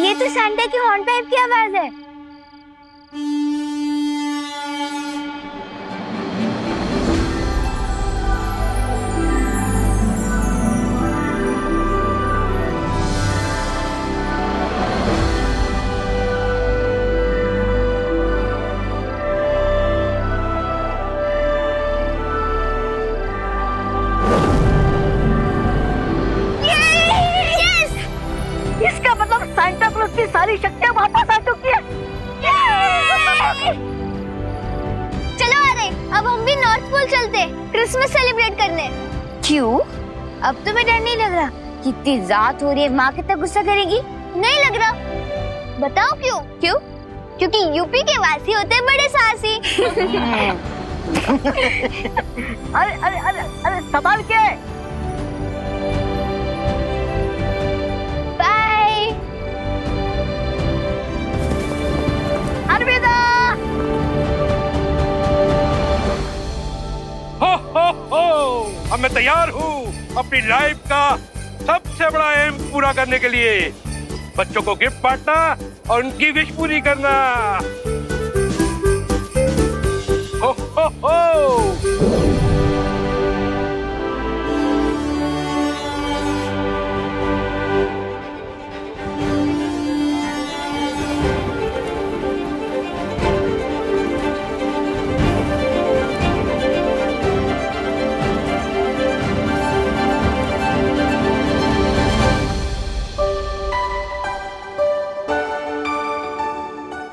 ये तो Santa की horn pipe की आवाज है। इसका मतलब Santa Claus की सारी शक्तियां वापस आ चुकी है। चलो अरे, अब हम भी नॉर्थ पोल चलते क्रिसमस सेलिब्रेट करने। क्यों? अब तुम्हें डर नहीं लग रहा? कितनी रात हो रही है, माँ कितना गुस्सा करेगी? नहीं लग रहा। बताओ क्यों? क्यों? क्योंकि यूपी के वासी होते हैं बड़े साहसी। अरे अरे अरे अरे सवाल क्या है? बाय। अलविदा। अब मैं तैयार हूँ अपनी लाइफ का सबसे बड़ा एम पूरा करने के लिए, बच्चों को गिफ्ट बांटना और उनकी विश पूरी करना। हो हो हो।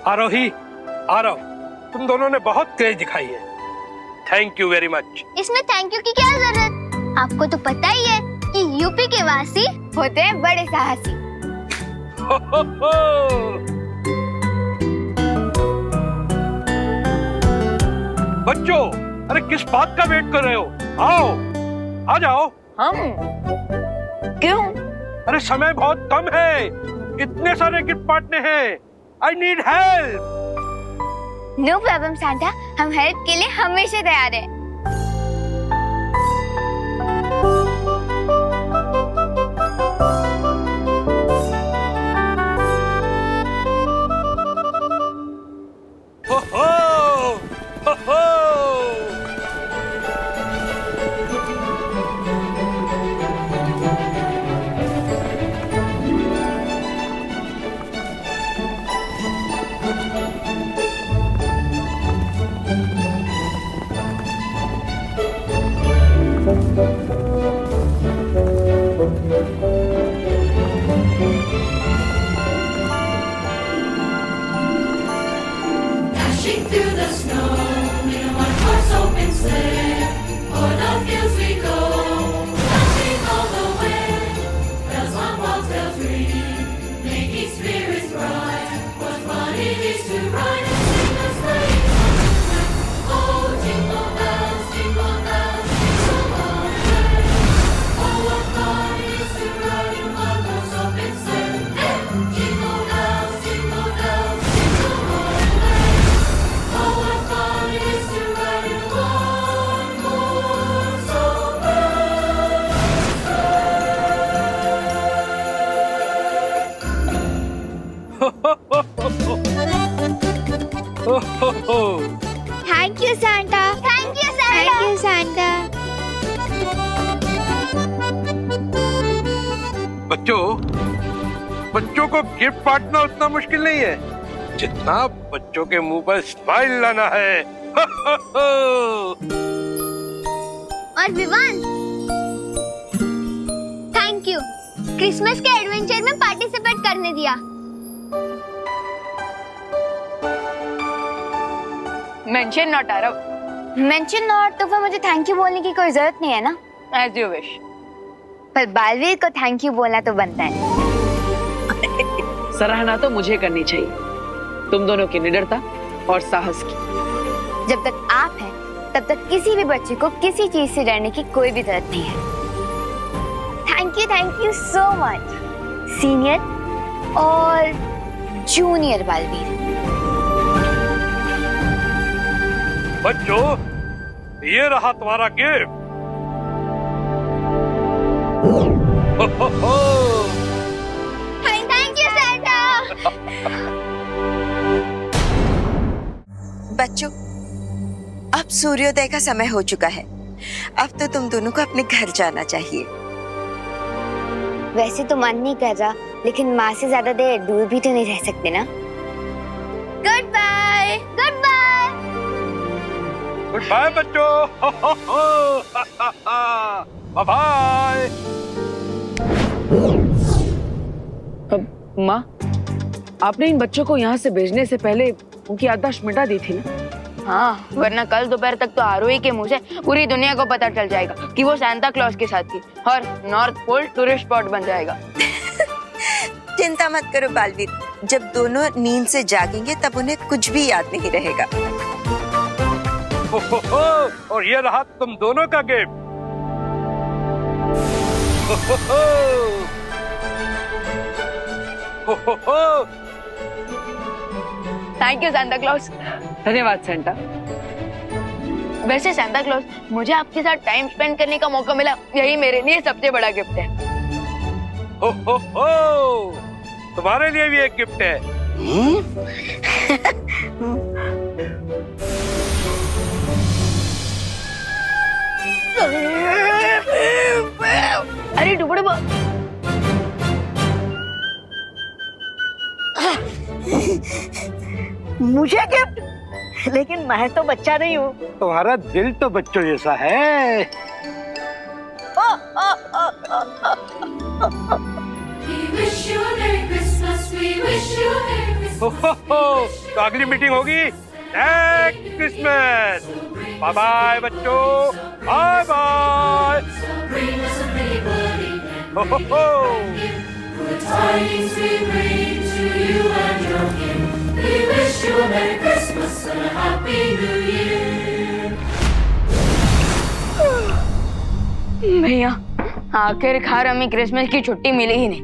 आरोही, आरव, तुम दोनों ने बहुत क्रेज दिखाई है। Thank you very much. इसमें थैंक यू की क्या जरूरत? आपको तो पता ही है कि यूपी के वासी होते हैं बड़े साहसी। हो हो हो। बच्चों, अरे किस बात का वेट कर रहे हो? आओ, आ जाओ। हम क्यों? अरे समय बहुत कम है, इतने सारे गिफ्ट बांटने हैं। I need help. No problem Santa, हम हेल्प के लिए हमेशा तैयार हैं। हो हो हो हो। Dashing through the snow in a one-horse open sleigh, o'er the fields we go, dashing all the way. Bells on bobs, bells ring, making spirits bright. What fun it is to ride and sing a sleigh song. Oh, jingle bells, jingle bells, jingle all the way. Oh, what fun it is to ride in a one-horse open sleigh. Hey! Jingle bells, jingle bells, jingle all the way. Oh, what fun it is to ride in a one-horse open हो हो हो। Thank you Santa. Thank you thank you Santa. बच्चों, बच्चों को gift बांटना उतना मुश्किल नहीं है जितना बच्चों के मुंह पर स्माइल लाना है। हो हो हो। और विवान, थैंक यू क्रिसमस के एडवेंचर में पार्टिसिपेट करने दिया। मेंशन नॉट आरव, मेंशन और तो फिर मुझे थैंक यू बोलने की कोई जरूरत नहीं है ना? As you wish. पर बालवीर को थैंक यू बोलना तो बनता है। सराहना तो मुझे करनी चाहिए, तुम दोनों की निडरता और साहस की। जब तक आप हैं तब तक किसी भी बच्चे को किसी चीज से डरने की कोई भी जरूरत नहीं है। Thank you so much senior और जूनियर बालवीर। बच्चों, ये रहा तुम्हारा गिफ्ट। Thank you Santa. बच्चों, अब सूर्योदय का समय हो चुका है। अब तो तुम दोनों को अपने घर जाना चाहिए। वैसे तो मन नहीं कर रहा, लेकिन माँ से ज्यादा देर दूर भी तो नहीं रह सकते ना। Goodbye. Goodbye. Goodbye बच्चों। Bye bye. माँ, आपने इन बच्चों को यहाँ से भेजने से पहले उनकी याददाश्त मिटा दी थी ना? हाँ, वरना कल दोपहर तक तो आरोही के मुंह से पूरी दुनिया को पता चल जाएगा कि वो सांता क्लॉज के साथ थी और नॉर्थ पोल टूरिस्ट स्पॉट बन जाएगा। चिंता मत करो बालवीर, जब दोनों नींद से जागेंगे तब उन्हें कुछ भी याद नहीं रहेगा। और ये रहा तुम दोनों का gift. Thank you Santa clause. धन्यवाद सेंटा। वैसे सांता क्लॉज, मुझे आपके साथ टाइम स्पेंड करने का मौका मिला, यही मेरे लिए सबसे बड़ा गिफ्ट है। तुम्हारे लिए भी एक गिफ्ट है। अरे टुकड़े मुझे गिफ्ट? लेकिन मैं तो बच्चा नहीं हूँ। तुम्हारा दिल तो बच्चों जैसा है। We wish you a Merry Christmas. We wish you a Merry Christmas. तो अगली मीटिंग होगी नेक्स्ट क्रिसमस। बाय बाय बच्चों, bye bye. Bring us a pretty buddy. हो। Good tidings we bring to you and your kin. We wish you a Merry Christmas and a Happy New Year. भैया, आखिरकार हमें Christmas की छुट्टी मिली ही नहीं।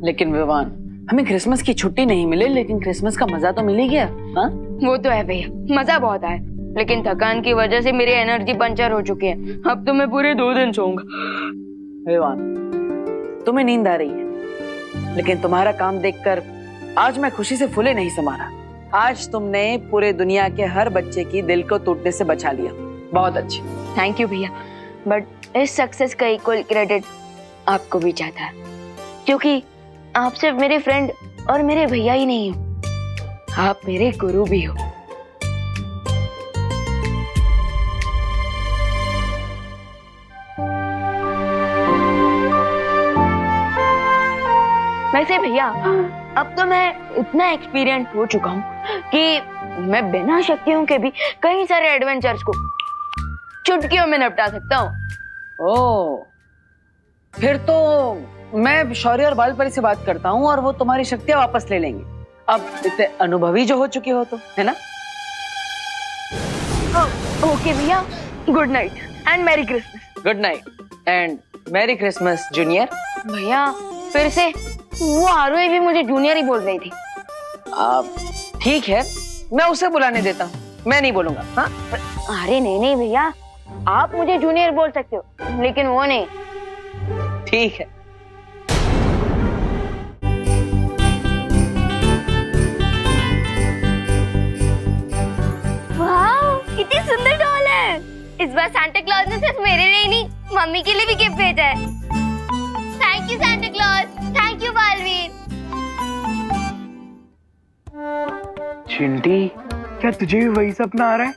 लेकिन विवान, हमें क्रिसमस की छुट्टी नहीं मिले, लेकिन क्रिसमस का मजा तो मिल ही गया। हाँ? वो तो है भैया, मजा बहुत आया, लेकिन थकान की वजह से मेरी एनर्जी पंचर हो चुकी है। अब तो मैं पूरे 2 दिन सोऊंगा। विवान, तुम्हें नींद आ रही है, लेकिन तुम्हारा काम देखकर आज मैं खुशी से फूले नहीं समा रहा। आज तुमने पूरे दुनिया के हर बच्चे की दिल को टूटने से बचा लिया। बहुत अच्छी। थैंक यू भैया, बट इस सक्सेस का इक्वल क्रेडिट आपको भी जाता है, क्योंकि आप सिर्फ मेरे फ्रेंड और मेरे भैया ही नहीं हो, आप मेरे गुरु भी हो। वैसे भैया, अब तो मैं इतना एक्सपीरियंस हो चुका हूँ कि मैं बिना शक्तियों के भी कई सारे एडवेंचर्स को चुटकियों में निपटा सकता हूँ। ओह, फिर तो मैं शौर्य और बालपरी से बात करता हूँ और वो तुम्हारी शक्तियां वापस ले लेंगे। अब इतने अनुभवी जो हो चुके हो तो, है ना? ओके भैया, good night and merry Christmas. Good night and merry Christmas junior. भैया, फिर से वो आरोही भी मुझे जूनियर ही बोल रही थी। ठीक है, मैं उसे बुलाने देता हूँ, मैं नहीं बोलूंगा। हाँ? अरे नहीं भैया, आप मुझे जूनियर बोल सकते हो, लेकिन वो नहीं। ठीक है। वाह, कितनी सुंदर डॉल है। इस बार सांता क्लॉज ने सिर्फ मेरे लिए ही नहीं, मम्मी के लिए भी गिफ्ट भेजा है। Thank you Santa Claus, thank you Baalveer. Chinti, क्या तुझे भी वही सपना आ रहा है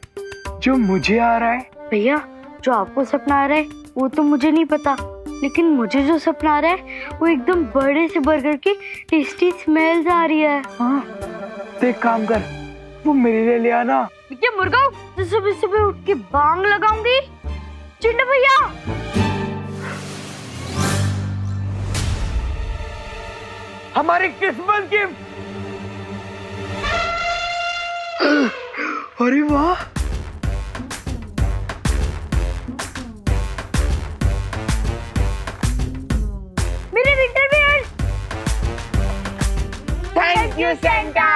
जो मुझे आ रहा है? भैया, जो आपको सपना आ रहा है वो तो मुझे नहीं पता, लेकिन मुझे जो सपना आ रहा है वो एकदम बड़े से बर्गर की टेस्टी स्मेल्स आ रही है। हाँ, तो एक काम कर, वो मेरे लिए ले आना। क्या मुर्गा तो सुबह सुबह उठ के बांग लगाऊंगी। चिंटू भैया हमारी क्रिसमस गिफ्ट। अरे वाह, मेरे winter wear. Thank you Santa,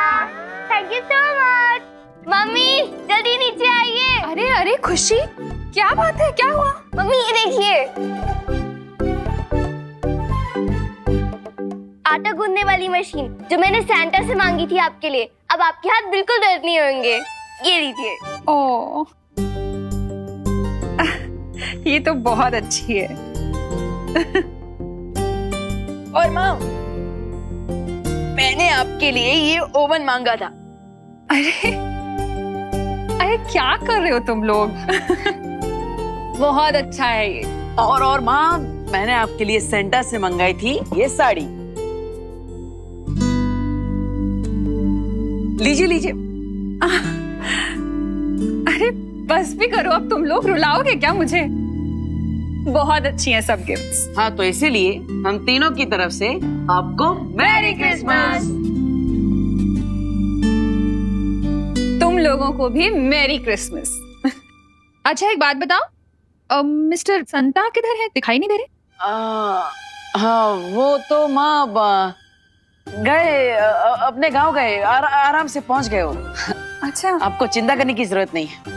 thank you so much. Mummy जल्दी नीचे आइए। अरे अरे खुशी, क्या बात है, क्या हुआ? मम्मी ये देखिए, आटा गूंदने वाली मशीन जो मैंने सैंटा से मांगी थी आपके लिए। अब आपके हाथ बिल्कुल दर्द नहीं होंगे। ये लीजिए। ओ, ये तो बहुत अच्छी है। और माँ, मैंने आपके लिए ये ओवन मांगा था। अरे अरे क्या कर रहे हो तुम लोग? बहुत अच्छा है ये। और माँ, मैंने आपके लिए सेंटा से मंगाई थी ये साड़ी। लीजिए लीजिए। अरे बस भी करो, अब तुम लोग रुलाओगे क्या मुझे? बहुत अच्छी हैं सब गिफ्ट्स। हाँ, तो इसीलिए हम तीनों की तरफ से आपको मैरी क्रिसमस। तुम लोगों को भी मैरी क्रिसमस। अच्छा एक बात बताओ, मिस्टर संता किधर है? दिखाई नहीं दे रहे। हाँ, वो तो माँ गए, अपने गांव गए, आराम से पहुंच गए वो। अच्छा, आपको चिंता करने की जरूरत नहीं है।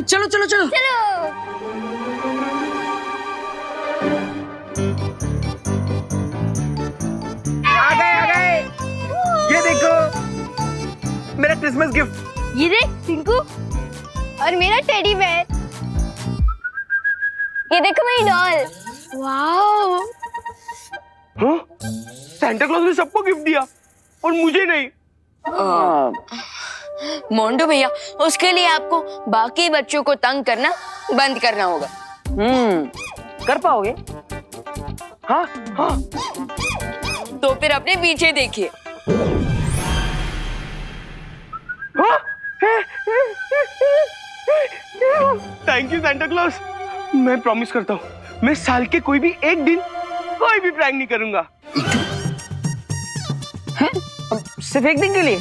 चलो चलो चलो। आ गए। ये देखो मेरा क्रिसमस गिफ्ट। ये देख टिंकू, और मेरा टेडी बेयर। ये देखो मेरी डॉल। वाओ, हाँ? सैंटा क्लॉज ने सबको गिफ्ट दिया और मुझे नहीं। मोंटू भैया, उसके लिए आपको बाकी बच्चों को तंग करना बंद करना होगा। कर पाओगे? हाँ हाँ। तो फिर अपने पीछे देखिए। Thank you Santa clause. मैं प्रॉमिस करता हूँ, मैं साल के कोई भी एक दिन कोई भी प्रैंक नहीं करूंगा। सिर्फ एक दिन के लिए?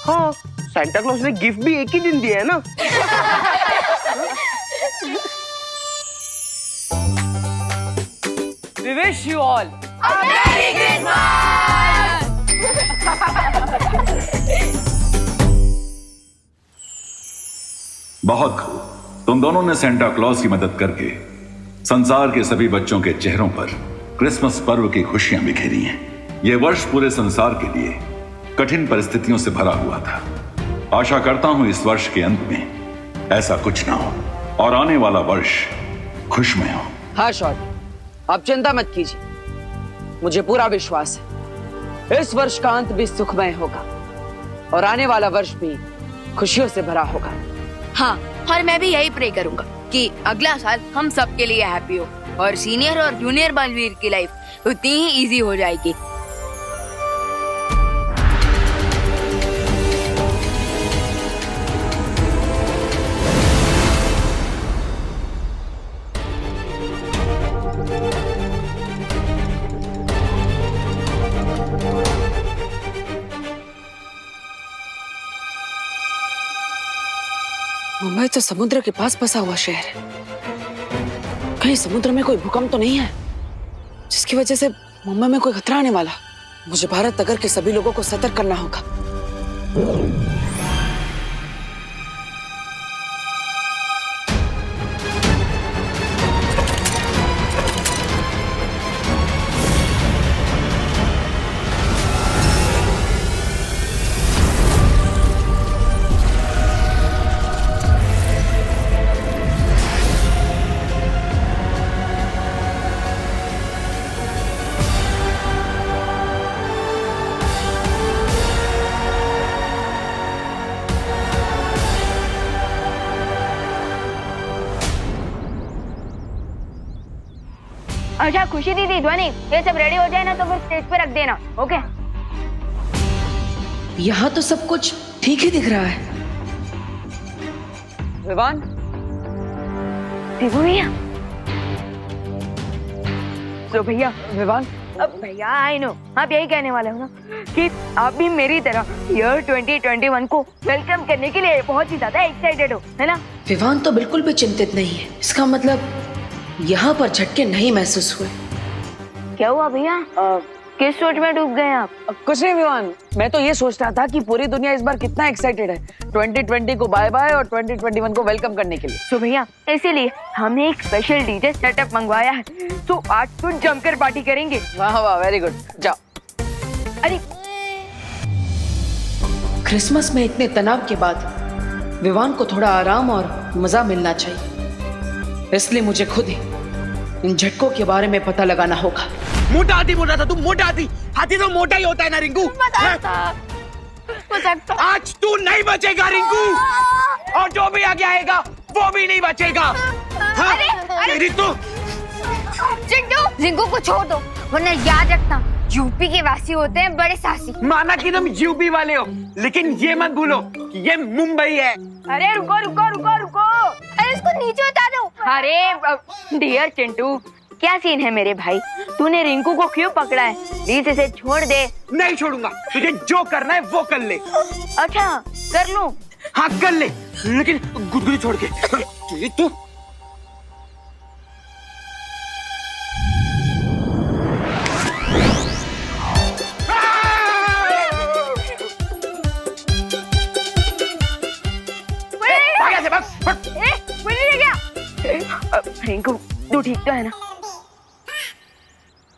हाँ, सैंटा क्लॉज ने गिफ्ट भी एक ही दिन दिया है ना। We wish you all बहुत खूब। तुम दोनों ने सेंटा क्लॉज की मदद करके संसार के सभी बच्चों के चेहरों पर क्रिसमस पर्व की खुशियां बिखेरी हैं। यह वर्ष पूरे संसार के लिए कठिन परिस्थितियों से भरा हुआ था। आशा करता हूं इस वर्ष के अंत में ऐसा कुछ ना हो और आने वाला वर्ष खुशमय हो। हाँ शॉर्ट, आप चिंता मत कीजिए, मुझे पूरा विश्वास है इस वर्ष का अंत भी सुखमय होगा और आने वाला वर्ष भी खुशियों से भरा होगा। हाँ, और मैं भी यही प्रे करूंगा कि अगला साल हम सबके लिए हैप्पी हो और सीनियर और जूनियर बलवीर की लाइफ उतनी ही इजी हो जाएगी। मुंबई तो समुद्र के पास बसा हुआ शहर है। कहीं समुद्र में कोई भूकंप तो नहीं है जिसकी वजह से मुंबई में कोई खतरा आने वाला? मुझे भारत नगर के सभी लोगों को सतर्क करना होगा। अच्छा खुशी दीदी, ध्वनि, ये सब रेडी हो जाए ना तो फिर स्टेज पे रख देना, ओके? यहाँ तो सब कुछ ठीक ही दिख रहा है। विवान, शिवू भैया, तो भैया विवान, अब भैया आई नो आप यही कहने वाले हो ना कि आप भी मेरी तरह ईयर 2021 को वेलकम करने के लिए बहुत ही ज्यादा एक्साइटेड हो, है ना? विवान तो बिल्कुल भी चिंतित नहीं है। इसका मतलब यहाँ पर झटके नहीं महसूस हुए। क्या हुआ भैया, किस सोच में डूब गए आप? कुछ नहीं विवान, मैं तो ये सोच रहा था कि पूरी दुनिया इस बार कितना एक्साइटेड है 2020 को बाय बाय और 2021 को वेलकम करने के लिए। तो भैया इसीलिए हमने एक स्पेशल डीजे सेटअप मंगवाया है, तो आज तो जमकर पार्टी करेंगे। वाह वाह, वेरी गुड, जाओ। अरे क्रिसमस में इतने तनाव के बाद विवान को थोड़ा आराम और मजा मिलना चाहिए, इसलिए मुझे खुद ही इन झटकों के बारे में पता लगाना होगा। मोटा था तू, मोटा हाथी तो मोटा ही होता है ना रिंकू। आज तू नहीं बचेगा रिंकू, और जो भी आगे आएगा वो भी नहीं बचेगा। हाँ? तेरी तो जिंकू को छोड़ दो, वरना याद रखना यूपी के वासी होते हैं बड़े साहसी। माना कि तुम यूपी वाले हो, लेकिन ये मत भूलो कि ये मुंबई है। अरे रुको रुको रुको रुको, अरे इसको नीचे उतार दो। अरे डियर चिंटू, क्या सीन है मेरे भाई? तूने रिंकू को क्यों पकड़ा है? प्लीज इसे छोड़ दे। नहीं छोड़ूंगा, तुझे जो करना है वो कर ले। अच्छा कर लूं? हाँ कर ले, लेकिन गुदगुदी छोड़ के। तू रिंकू तू ठीक तो है ना?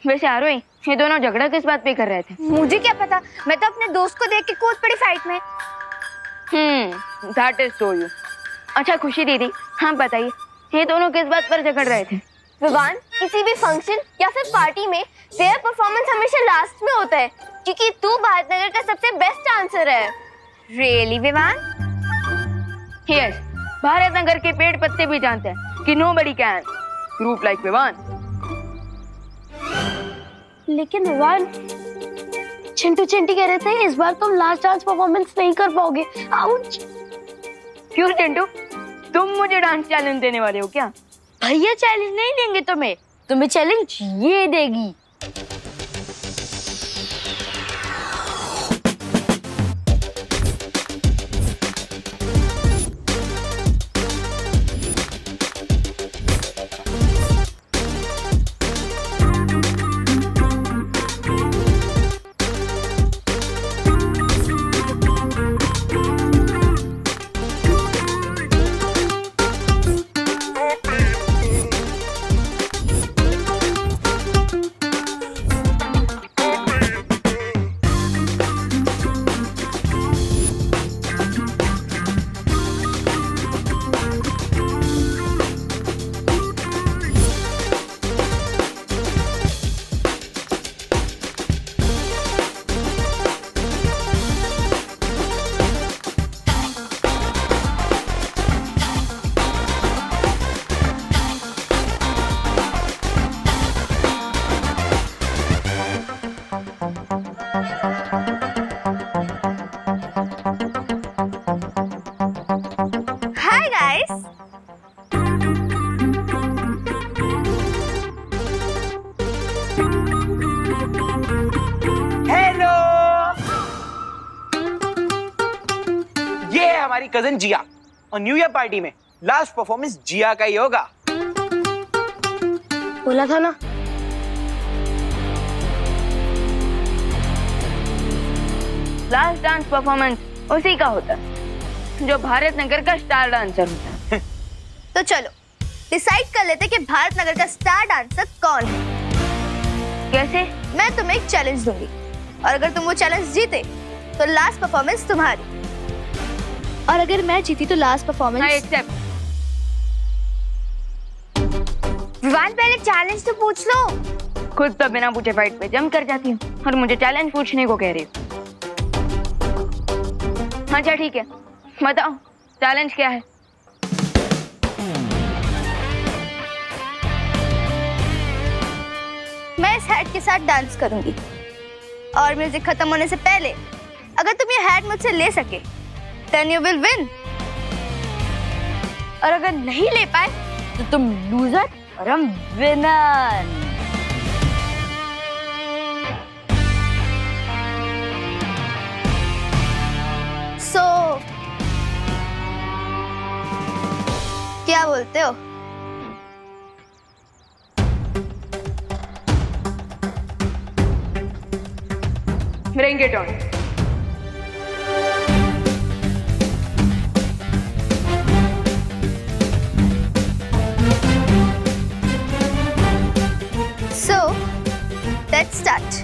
वैसे आरोही, ये दोनों झगड़ा किस बात पे कर रहे थे? मुझे क्या पता, मैं तो अपने दोस्त को देख के कूद पड़ी फाइट में। That is so you. अच्छा खुशी दीदी, हाँ बताइए, ये दोनों किस बात पर झगड़ रहे थे? विवान, किसी भी फंक्शन या फिर पार्टी में तेरा परफॉर्मेंस हमेशा लास्ट में होता है, क्योंकि तू भारतनगर का सबसे बेस्ट डांसर है। रियली विवान? यस, भारतनगर के पेड़ पत्ते भी जानते हैं कि nobody can group like Vivaan. लेकिन विवान, चिंटू चिंटी कह रहे थे इस बार तुम लास्ट डांस परफॉर्मेंस नहीं कर पाओगे। आउच! क्यों चिंटू, तुम मुझे डांस चैलेंज देने वाले हो क्या? भैया चैलेंज नहीं देंगे तुम्हें चैलेंज ये देगी। हाय गाइस, हेलो, ये है हमारी कजन जिया, और न्यू ईयर पार्टी में लास्ट परफॉर्मेंस जिया का ही होगा। बोला था ना। लास्ट डांस परफॉर्मेंस उसी का होता है जो भारतनगर का स्टार डांसर होता है। तो चलो डिसाइड कर लेते कि भारतनगर का स्टार डांसर कौन है। कैसे? मैं तुम्हें एक चैलेंज दूंगी, और अगर तुम वो चैलेंज जीते तो लास्ट परफॉर्मेंस तुम्हारी, और अगर मैं जीती तो लास्ट हाँ, परफॉर्मेंस। एक्सेप्ट। विवान पहले चैलेंज तो पूछ लो। खुद तो बिना पूछे फाइट पे जम कर जाती हूँ और मुझे चैलेंज पूछने को कह रही हो। अच्छा ठीक है, बताओ चैलेंज क्या है? मैं इस हैट के साथ डांस करूंगी और म्यूजिक खत्म होने से पहले अगर तुम ये हैट मुझसे ले सके देन यू विल विन, और अगर नहीं ले पाए तो तुम लूजर और हम विनर। सो क्या बोलते हो? Bring it on. So let's start.